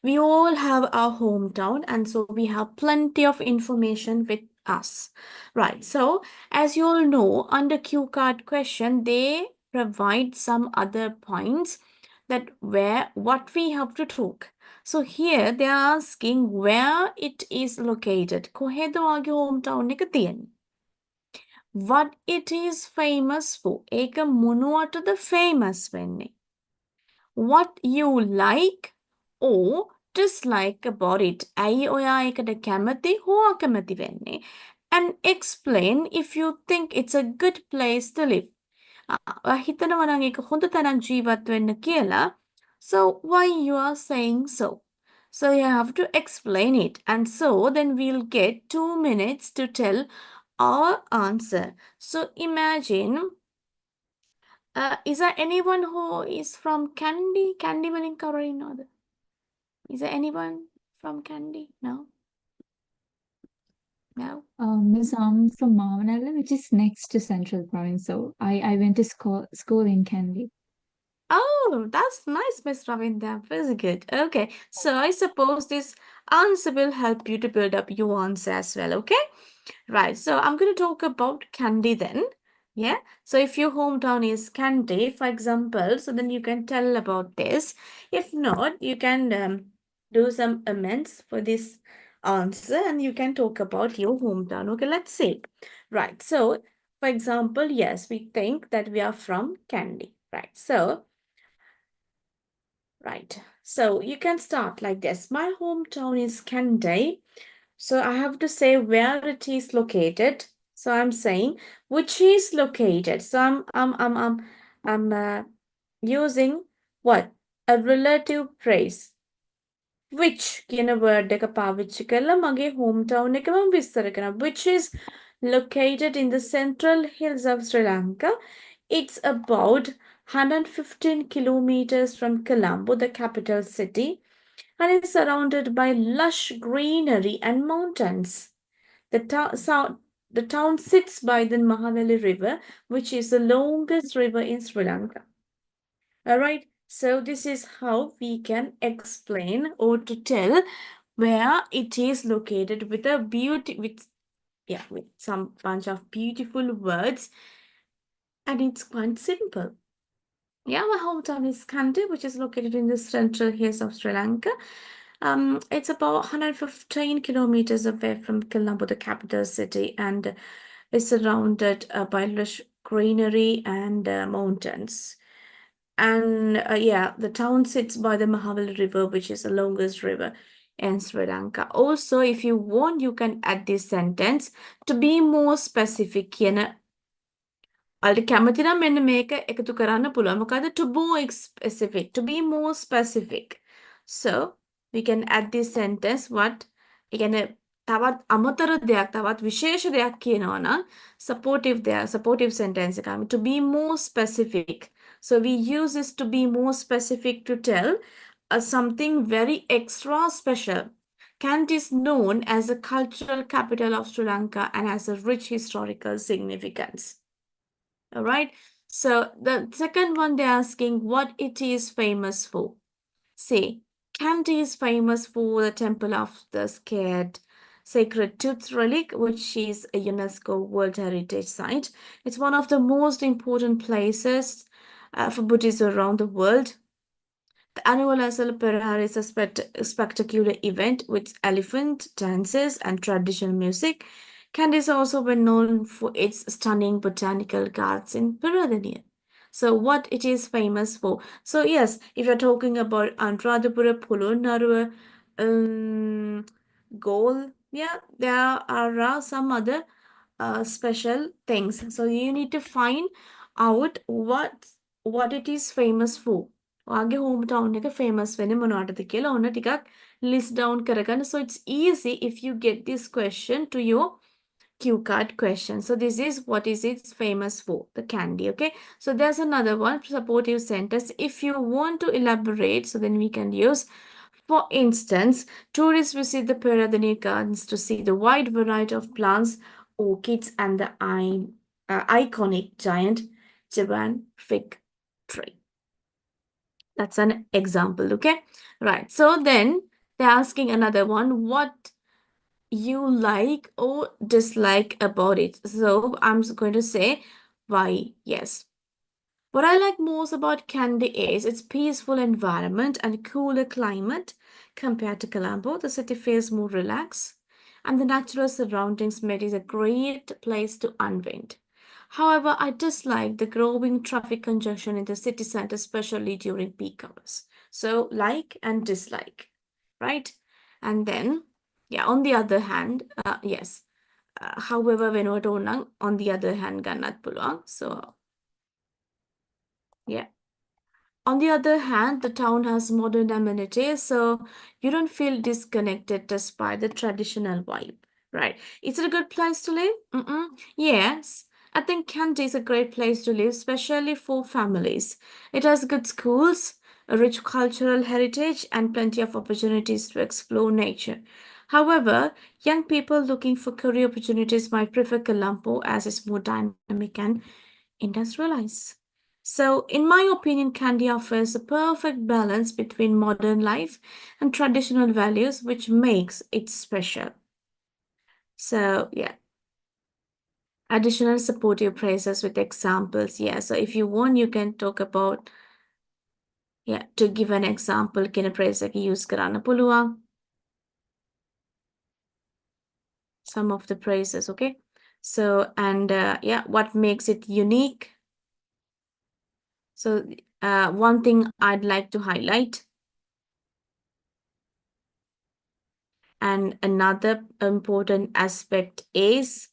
we all have our hometown, and so we have plenty of information with us. Right. So as you all know, under cue card question, they provide some other points that where what we have to talk. So here they are asking where it is located. කොහෙද ඔයාගේ hometown එක තියෙන්නේ? What it is famous for. ඒක මොනවටද famous වෙන්නේ? What you like or dislike about it. ඇයි ඔයා එකට කැමති හෝ අකමැති වෙන්නේ? And explain if you think it's a good place to live. ඔයා හිතනවා නම් ඒක හොඳ තැනක් ජීවත් වෙන්න කියලා. So why you are saying so? So you have to explain it. And so then we'll get 2 minutes to tell our answer. So imagine, is there anyone who is from Kandy? Kandy වලින් කවුරු ඉන්නවද? Is there anyone from Kandy? No? No? Miss, I'm from Mavanala, which is next to Central Province. So I went to school in Kandy. Oh, that's nice, Miss Ravinda. Very good. Okay, so I suppose this answer will help you to build up your answer as well, okay? Right, so I'm going to talk about Kandy then. Yeah, so if your hometown is Kandy, for example, so then you can tell about this. If not, you can do some amends for this answer and you can talk about your hometown. Okay, let's see. Right, so for example, yes, we think that we are from Kandy. Right, so you can start like this. My hometown is Kandy. So I have to say where it is located. So I'm saying which is located. So I'm using what? A relative phrase. Which කියන word එක පාවිච්චි කරලා මගේ hometown එක මම විස්තර කරනවා. Which is located in the central hills of Sri Lanka. It's about 115 kilometers from Colombo, the capital city, and is surrounded by lush greenery and mountains. The The town sits by the Mahaveli River, which is the longest river in Sri Lanka. All right, so this is how we can explain or to tell where it is located with a with some bunch of beautiful words, and it's quite simple. Yeah, my hometown is Kandy, which is located in the central hills of Sri Lanka. It's about 115 kilometers away from Colombo, the capital city, and is surrounded by lush greenery and mountains. And yeah, the town sits by the Mahavali River, which is the longest river in Sri Lanka. Also, if you want, you can add this sentence to be more specific. කියන ඔයාලට කැමති නම් මෙන්න මේක එකතු කරන්න පුළුවන්. මොකද to more specific, to be more specific. So, we can add this sentence what ඒ කියන්නේ තවත් අමතර දෙයක් තවත් විශේෂ දෙයක් කියනවා නම් supportive sentence එකක් to be more specific. So we use this to be more specific to tell something very extra special. Kant is known as the cultural capital of Sri Lanka and has a rich historical significance. All right. So the second one they're asking what it is famous for. Say, Kandy is famous for the Temple of the Sacred Tooth Relic, which is a UNESCO World Heritage Site. It's one of the most important places for Buddhists around the world. The annual Asal Perahar is a spectacular event with elephant dances and traditional music. Kandy is also well known for its stunning botanical gardens in Peradeniya. So what it is famous for. So yes, if you're talking about Anuradhapura, Polonnaruwa, Galle, yeah, there are some other special things. So you need to find out what it is famous for. ඔයාගේ hometown එක famous වෙන්නේ මොනවටද කියලා ඔන්න ටිකක් list down කරගන්න. So it's easy if you get this question to your cue card question. So this is what is it famous for, the candy, okay? So there's another one, supportive sentence. If you want to elaborate, so then we can use, for instance, tourists visit the Peradeniya Gardens to see the wide variety of plants, orchids, and the iconic giant Japan fig tree. That's an example, okay? Right, so then they're asking another one, what you like or dislike about it. So I'm going to say why, yes. What I like most about Kandy is its peaceful environment and cooler climate compared to Colombo. The city feels more relaxed and the natural surroundings make it a great place to unwind. However, I dislike the growing traffic congestion in the city center, especially during peak hours. So, like and dislike, right? And then, yeah, on the other hand, yes. However, when on the other hand, gannat පුළුවන්. So, yeah. On the other hand, the town has modern amenities, so you don't feel disconnected despite the traditional vibe, right? Is it a good place to live? Yes. I think Kandy is a great place to live, especially for families. It has good schools, a rich cultural heritage, and plenty of opportunities to explore nature. However, young people looking for career opportunities might prefer Colombo as it's more dynamic and industrialized. So, in my opinion, Kandy offers a perfect balance between modern life and traditional values, which makes it special. So, yeah. Additional supportive phrases with examples. Yeah, so if you want, you can talk about, yeah, to give an example, can a phrase like use කරන්න පුළුවන්. Some of the phrases, okay? So, and yeah, what makes it unique? So, one thing I'd like to highlight. And another important aspect is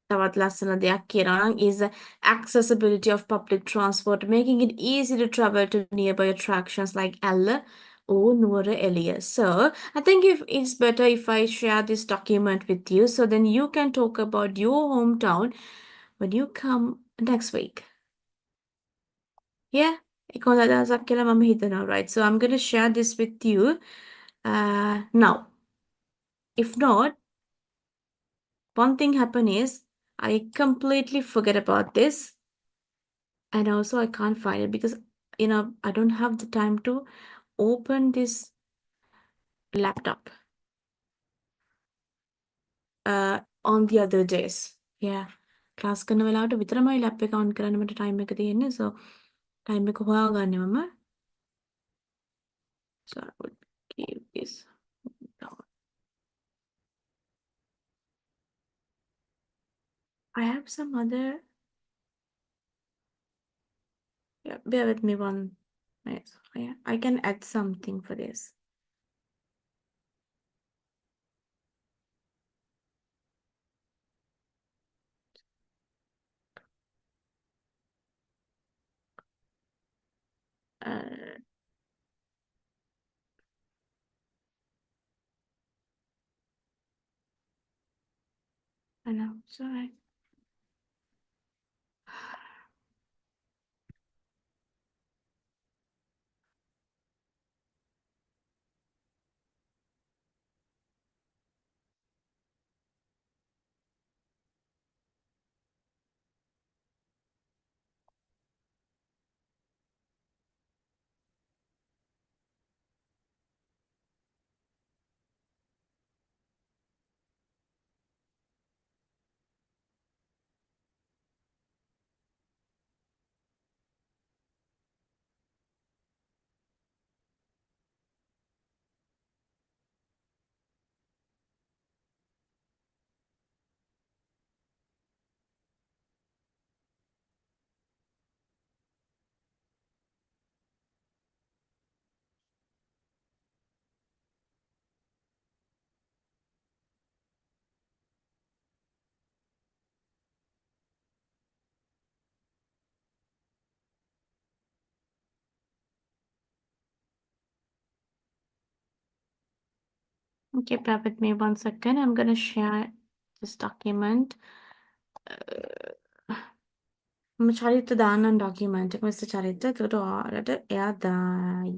තවත් ලස්සන දෙයක් කියනවා නම් is the accessibility of public transport, making it easy to travel to nearby attractions like Ella or Nuwara Eliya. So I think if it's better if I share this document with you, so then you can talk about your hometown when you come next week. Yeah, එකෝද අදහසක් කියලා මම හිතනවා, right? So I'm going to share this with you. Now, if not, one thing happened is I completely forget about this, and also I can't find it because I don't have the time to open this laptop on the other days. Yeah. Class කරන වෙලාවට විතරමයි lap එක on කරන්න මට time එක තියෙන්නේ. So time එක හොයාගන්නේ මම. So I would give this down. I have some other. Yeah, bear with me one minute. Yeah, I can add something for this. Uh, I know, sorry. Okay, bear with me one second. I'm gonna share this document. මම චරිත දාන්නම් document එක mister චරිත. එතකොට ඔයාලට එයා දායි.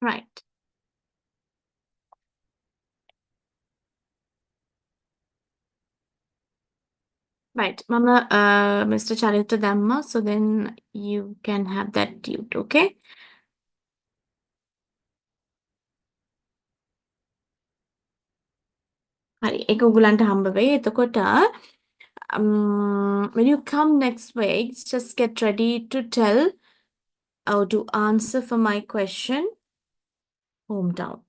Right. Right. මම Mr. චරිත දැම්මා. So then you can have that tute, okay? හරි. ඒක ඔයගලන්ට හම්බ වෙයි. එතකොට when you come next week, just get ready to tell or to answer for my question, hometown.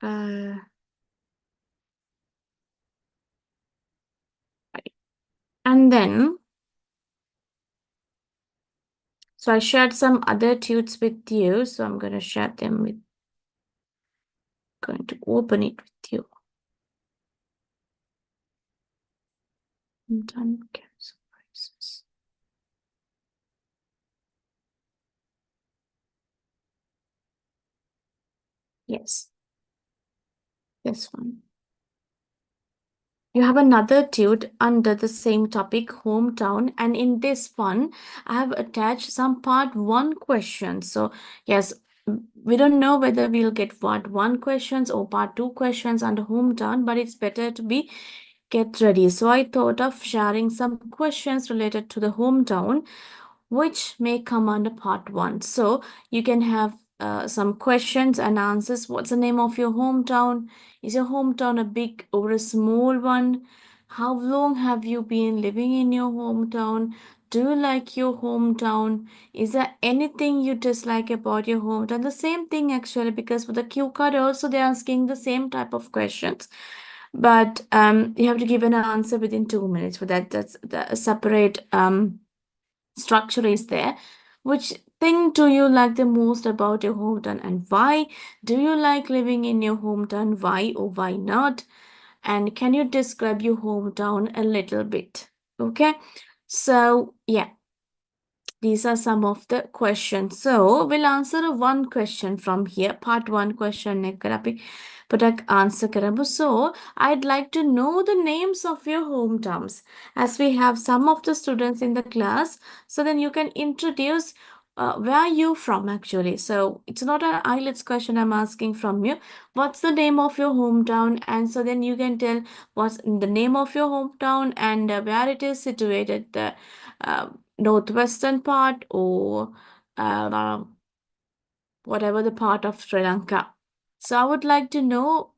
Right. And then, so I shared some other tutes with you. So I'm going to share them with, going to open it with you. Done. Surprises. Yes. This one. You have another tute under the same topic, hometown, and in this one, I have attached some part 1 questions. So yes, we don't know whether we'll get part 1 questions or part 2 questions under hometown, but it's better to be get ready. So I thought of sharing some questions related to the hometown, which may come under part 1. So you can have some questions and answers. What's the name of your hometown? Is your hometown a big or a small one? How long have you been living in your hometown? do you like your hometown? Is there anything you dislike about your hometown? The same thing actually, because for the cue card also they're asking the same type of questions. But you have to give an answer within 2 minutes. For that, that's the separate structure is there. Which thing do you like the most about your hometown and why? Do you like living in your hometown? Why or why not? And can you describe your hometown a little bit? Okay, so yeah, these are some of the questions. So we'll answer one question from here. Part one question ekarapi patak answer karabu. So I'd like to know the names of your hometowns, as we have some of the students in the class. So then you can introduce where are you from actually. So it's not an IELTS question I'm asking from you. What's the name of your hometown? And so then you can tell what's the name of your hometown and where it is situated. The northwestern part or uh, whatever the part of Sri Lanka. So I would like to know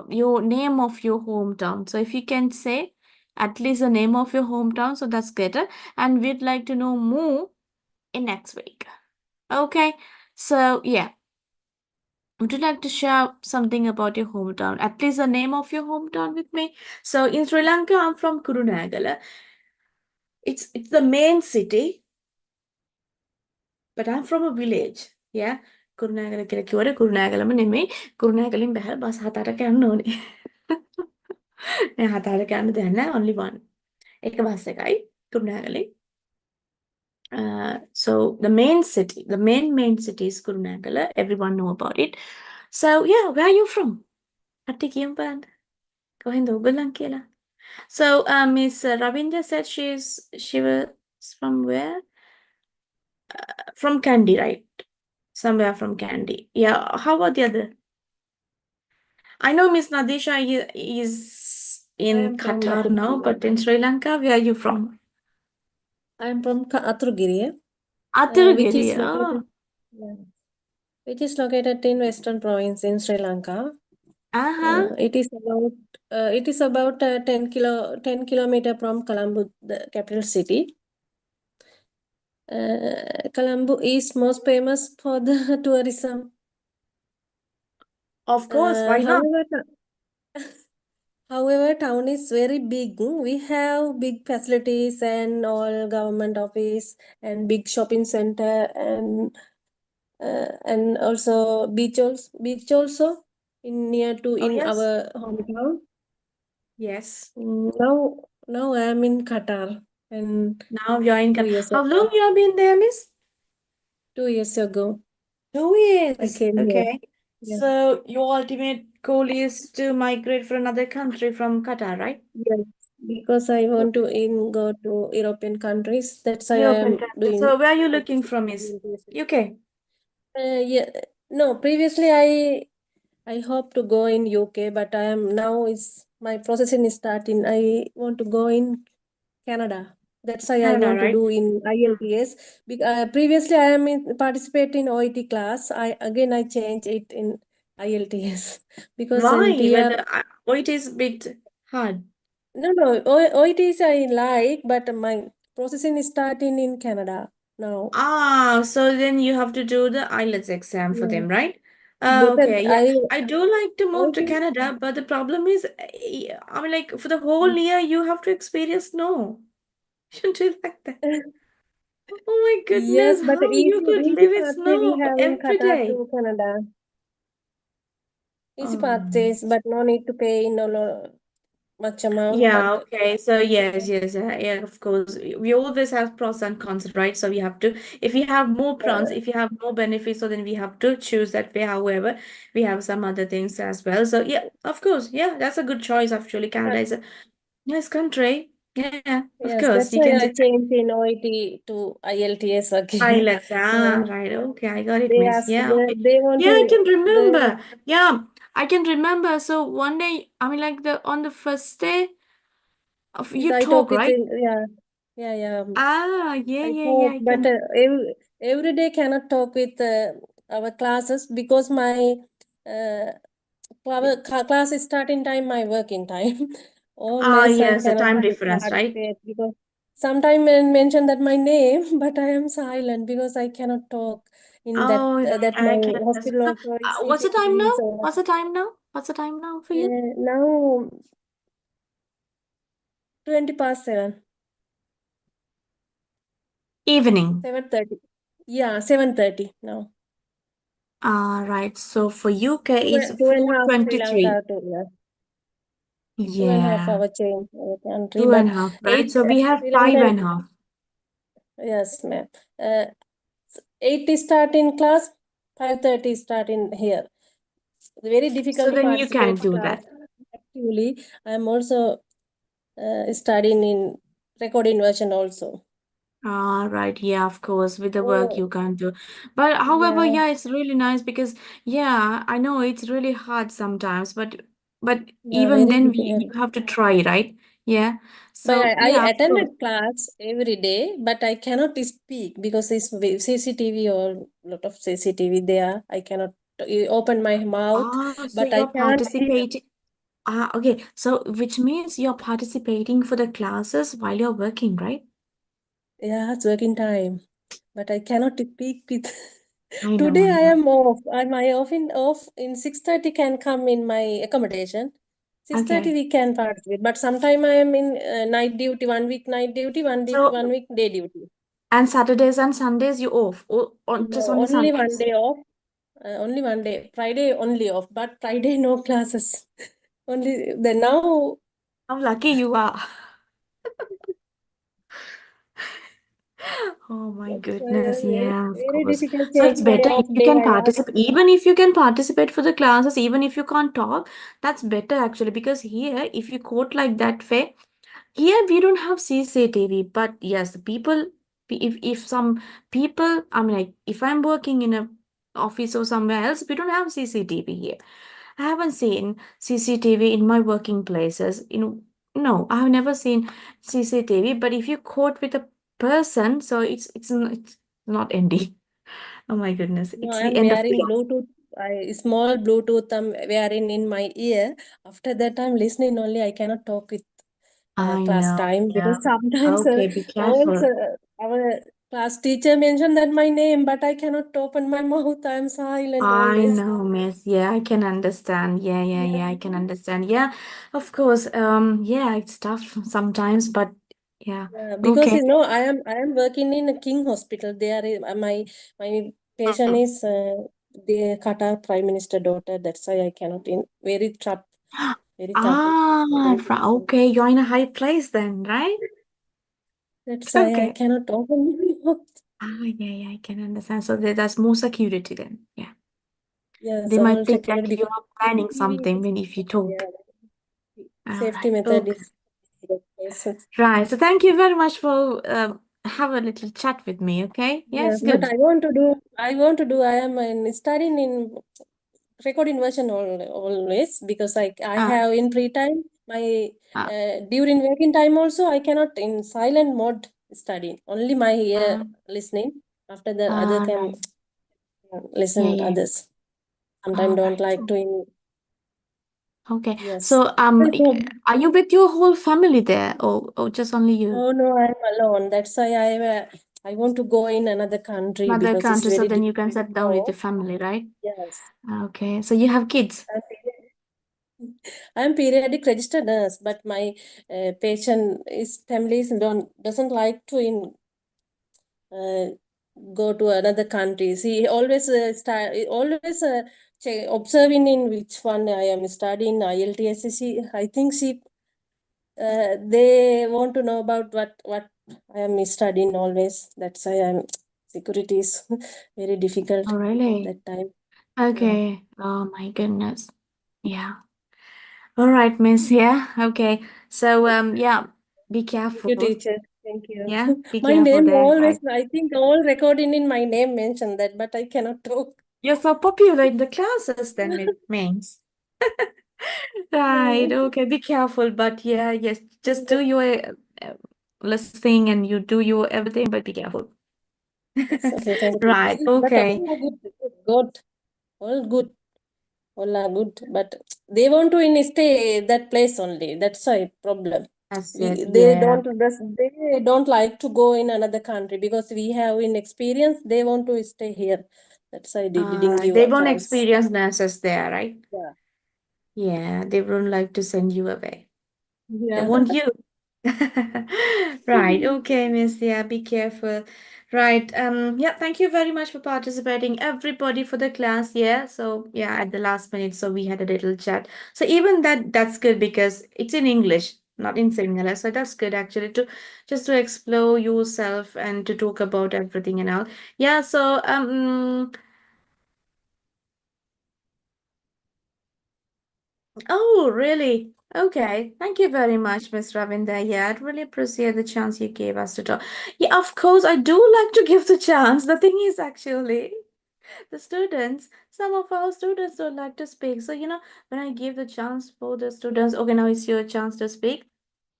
your name of your hometown. So if you can say at least the name of your hometown, so that's better. And we'd like to know more in next week. Okay. So yeah. Would you like to share something about your hometown? At least the name of your hometown with me. So in Sri Lanka, I'm from Kurunegala. It's the main city, but I'm from a village. Yeah. Kurunegala කියලා කිව්වට කුරුණෑගලම නෙමෙයි. කුරුණෑගලින් බැහැ bus 7-8ක් යන්න ඕනේ. නෑ 7-8ක් යන්න දෙයක් නෑ. only one. එක බස් එකයි කුරුණෑගලින්. So the main city is Kurunegala. Everyone know about it. So yeah, where are you from? කට්ටිය කියමු බලන්න. කොහෙන්ද ඔයගොල්ලන් කියලා. So Miss Ravindra said she was from where? From Kandy, right? Somewhere from Kandy. Yeah. How about the other? I know Miss Nadisha is I in am from Qatar now, but in Sri Lanka, where are you from? I am from Aturgiri, which Aturgiri. is located, yeah, which is located in Western Province in Sri Lanka. Uh-huh. It is about 10 kilometer from Colombo, the capital city. Colombo is most famous for the tourism. Of course, why not? However, town is very big. We have big facilities and all government office and big shopping center and also beach also in near to in yes. our hometown. Yes. Now I am in Qatar and Now you're in 2 Qatar. years How ago. long you have been there, Miss? 2 years ago. 2 years. I came here. Okay. Yeah. So your ultimate goal is to migrate for another country from Qatar, right? Yes, because I want to go to European countries. That's why I European am country. doing. So where are you looking from, Miss? UK. Yeah, no. Previously, I hope to go in UK, but I am now is my processing is starting. I want to go in Canada. That's why I Canada, want to right? do in IELTS. Previously, I am participate in OET class. I change it in IELTS because Why? in TR. Oh, it is a bit hard. No, OETs I like, but my processing is starting in Canada now. Ah, so then you have to do the IELTS exam for Yeah. them, right? Better Okay, yeah. I do like to move to OET. Canada, but the problem is, I mean, like for the whole year, you have to experience snow. Shouldn't you like that? Oh my Yes, goodness, but how you could easy live in pathway we snow for have in every Qatar day. to Canada. Easy Um, pathways, but no need to pay much amount. yeah, But okay. So yes, yeah, of course. We always have pros and cons, right? So we have to, if we have more pros, if you have more benefits, so then we have to choose that way. However, we have some other things as well. So yeah, of course, yeah, that's a good choice. Actually, Canada is a nice country. Yeah, of yes, course. that's You why can I just changed in OET to IELTS again. IELTS. Ah, right. Okay, I got it, They miss. ask Yeah, okay. they want Yeah, I to can the remember. Yeah, I can remember. So one day, I mean, like on the first day of yes, you I talk talk, with right? yeah. Ah, yeah, I yeah, yeah. talk, I but can. every day cannot talk with our classes because my uh, class is starting time, my working time. Ah, Always I yes, the cannot time difference, right? participate because sometime mention that my name, but I am silent because I cannot talk in that Oh, that I my can understand. hospital So, also is what's the time CCTV. now? So What's the time now? What's the time now for you? now 20 past 7, Evening. 7:30. Yeah, 7:30 now. Right. So for UK it's Two and a half Sri 4:23. Lanka to, yeah, 2.5 Yeah, hour change our country, two and but a half, right? 8 So we have Sri five Lankan. and a half. Yes, ma'am. 8 is start in class, 5:30 start in here. Very difficult So to then you can participate do class. that. Actually, I am also studying in recording version also. Right. Yeah, of course. With the work Oh, you can't do. But however, yeah, yeah, it's really nice because yeah, I know it's really hard sometimes, but yeah, even very then difficult. you have to try, right? Yeah. But So I yeah, of course. attended class every day, but I cannot speak because it's CCTV or lot of CCTV there. I cannot open my mouth, So but I you're can't hear. participating. Okay. So which means you're participating for the classes while you're working, right? Yeah, it's working time, but I cannot speak with. I know, Today I I know. am off. I off in 6:30 can come in my accommodation. 6:30 Okay. we can participate, but sometime I am in night duty. 1 week night duty, So, 1 week day duty. and Saturdays and Sundays you off, or No, just only only one Sundays? day off. Only one day. Friday only off, but Friday no classes. Only the now. How lucky you are. Oh my That's goodness, very, yeah, of very course. difficult. So Take it's my better if off you day. can I ask. participate, even if you can participate for the classes, even if you can't talk, that's better actually, because here, if you quote like that, Faye, here we don't have CCTV, but yes, the people, if some people, I mean, like if I'm working in a office or somewhere else, we don't have CCTV here. I haven't seen CCTV in my working places. No, I have never seen CCTV. But if you caught with a person, so it's not ending. Oh my goodness, No, it's I the am end of wearing the. Bluetooth. Small Bluetooth I'm wearing in my ear. After that, I'm listening only. I cannot talk with I class know, time yeah. because sometimes Okay, be also careful. our class teacher mentioned that my name, but I cannot open my mouth. I'm silent I always. know, miss. Yeah, I can understand. Yeah, I can understand. Yeah, of course. Yeah, it's tough sometimes, but yeah. Because Okay. I am working in a King Hospital. There, my patient is the Qatar Prime Minister daughter. That's why I cannot in very tough, very tough. Very difficult. Okay, you're in a high place then, right? That's why I Okay. cannot open my mouth. Yeah, I can understand. So there's more security then. Yeah. Yes, They might all think security that you because are planning TV something is, when if you talk. yeah, All safety right. method Okay. is the best. Right. So thank you very much for have a little chat with me. Okay. Yeah, Yeah, it's but good. I am studying in recording version always because I Uh, have in free time my uh, during working time also I cannot in silent mode study only my ear uh, listening after the other can right. listen Yeah. others sometimes All don't right. like to in Okay. yes. So are you with your whole family there, or just only you? Oh no, I'm alone. That's why I want to go in another country Mother because it's country, so very then you can difficult to sit down with go. your family, right? Yes. Okay. So you have kids. I'm I'm periodic registered nurse, but my patient is families doesn't like to in uh, go to another countries. He always always observing in which one I am studying IELTS. I think they want to know about what I am studying always. That's why I'm security is very difficult Oh, really? that time. Yeah. Okay. Oh my goodness. Yeah. All right, miss. Yeah. Okay. So yeah, be Thank you, careful. teacher. Thank you. Yeah, be My careful name there, always, right? I think all recording in my name mention that, but I cannot talk. You're so popular in the classes, then it means. Right. Yeah. Okay. Be careful, but yeah, yes, just do your uh, listening and you do your everything, but be careful. Yes, okay, thank you. Right. But Okay. all are good, all good, all are good. But they want to in stay that place only. That's why problem. That's it. They Yeah. don't like to go in another country because we have in experience. They want to stay here. That's why they didn't give They a won't chance. experience nurses there, right? Yeah. Yeah, they won't like to send you away. They Yeah. want you. Right. Okay, Miss. Yeah, be careful. Right. Yeah, thank you very much for participating, everybody, for the class. Yeah. So yeah, at the last minute, so we had a little chat. So even that's good because it's in English, not in Sinhala. So that's good actually to just to explore yourself and to talk about everything and all. Yeah. So oh, really? Okay. Thank you very much, Miss Ravinda. Yeah, I'd really appreciate the chance you gave us to talk. Yeah, of course, I do like to give the chance. The thing is, actually, the students, some of our students don't like to speak. So, when I give the chance for the students, okay, now it's your chance to speak,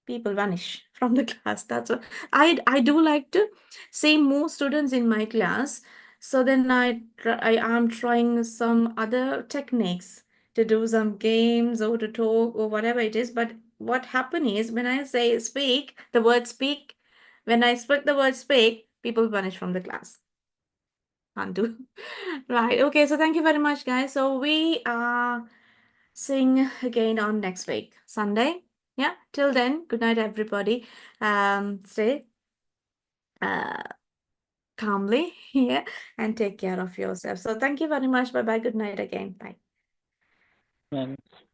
people vanish from the class. That's what I do like to see more students in my class. So then I am trying some other techniques to do some games or to talk or whatever it is. But what happen is when I say speak, the word speak, when I speak the word speak, people vanish from the class. Can't do. Right. Okay. So thank you very much, guys. So we sing again on next week, Sunday. Yeah. Till then, good night, everybody. Stay uh calmly, yeah, and take care of yourself. So thank you very much. Bye bye. Good night again. Bye. And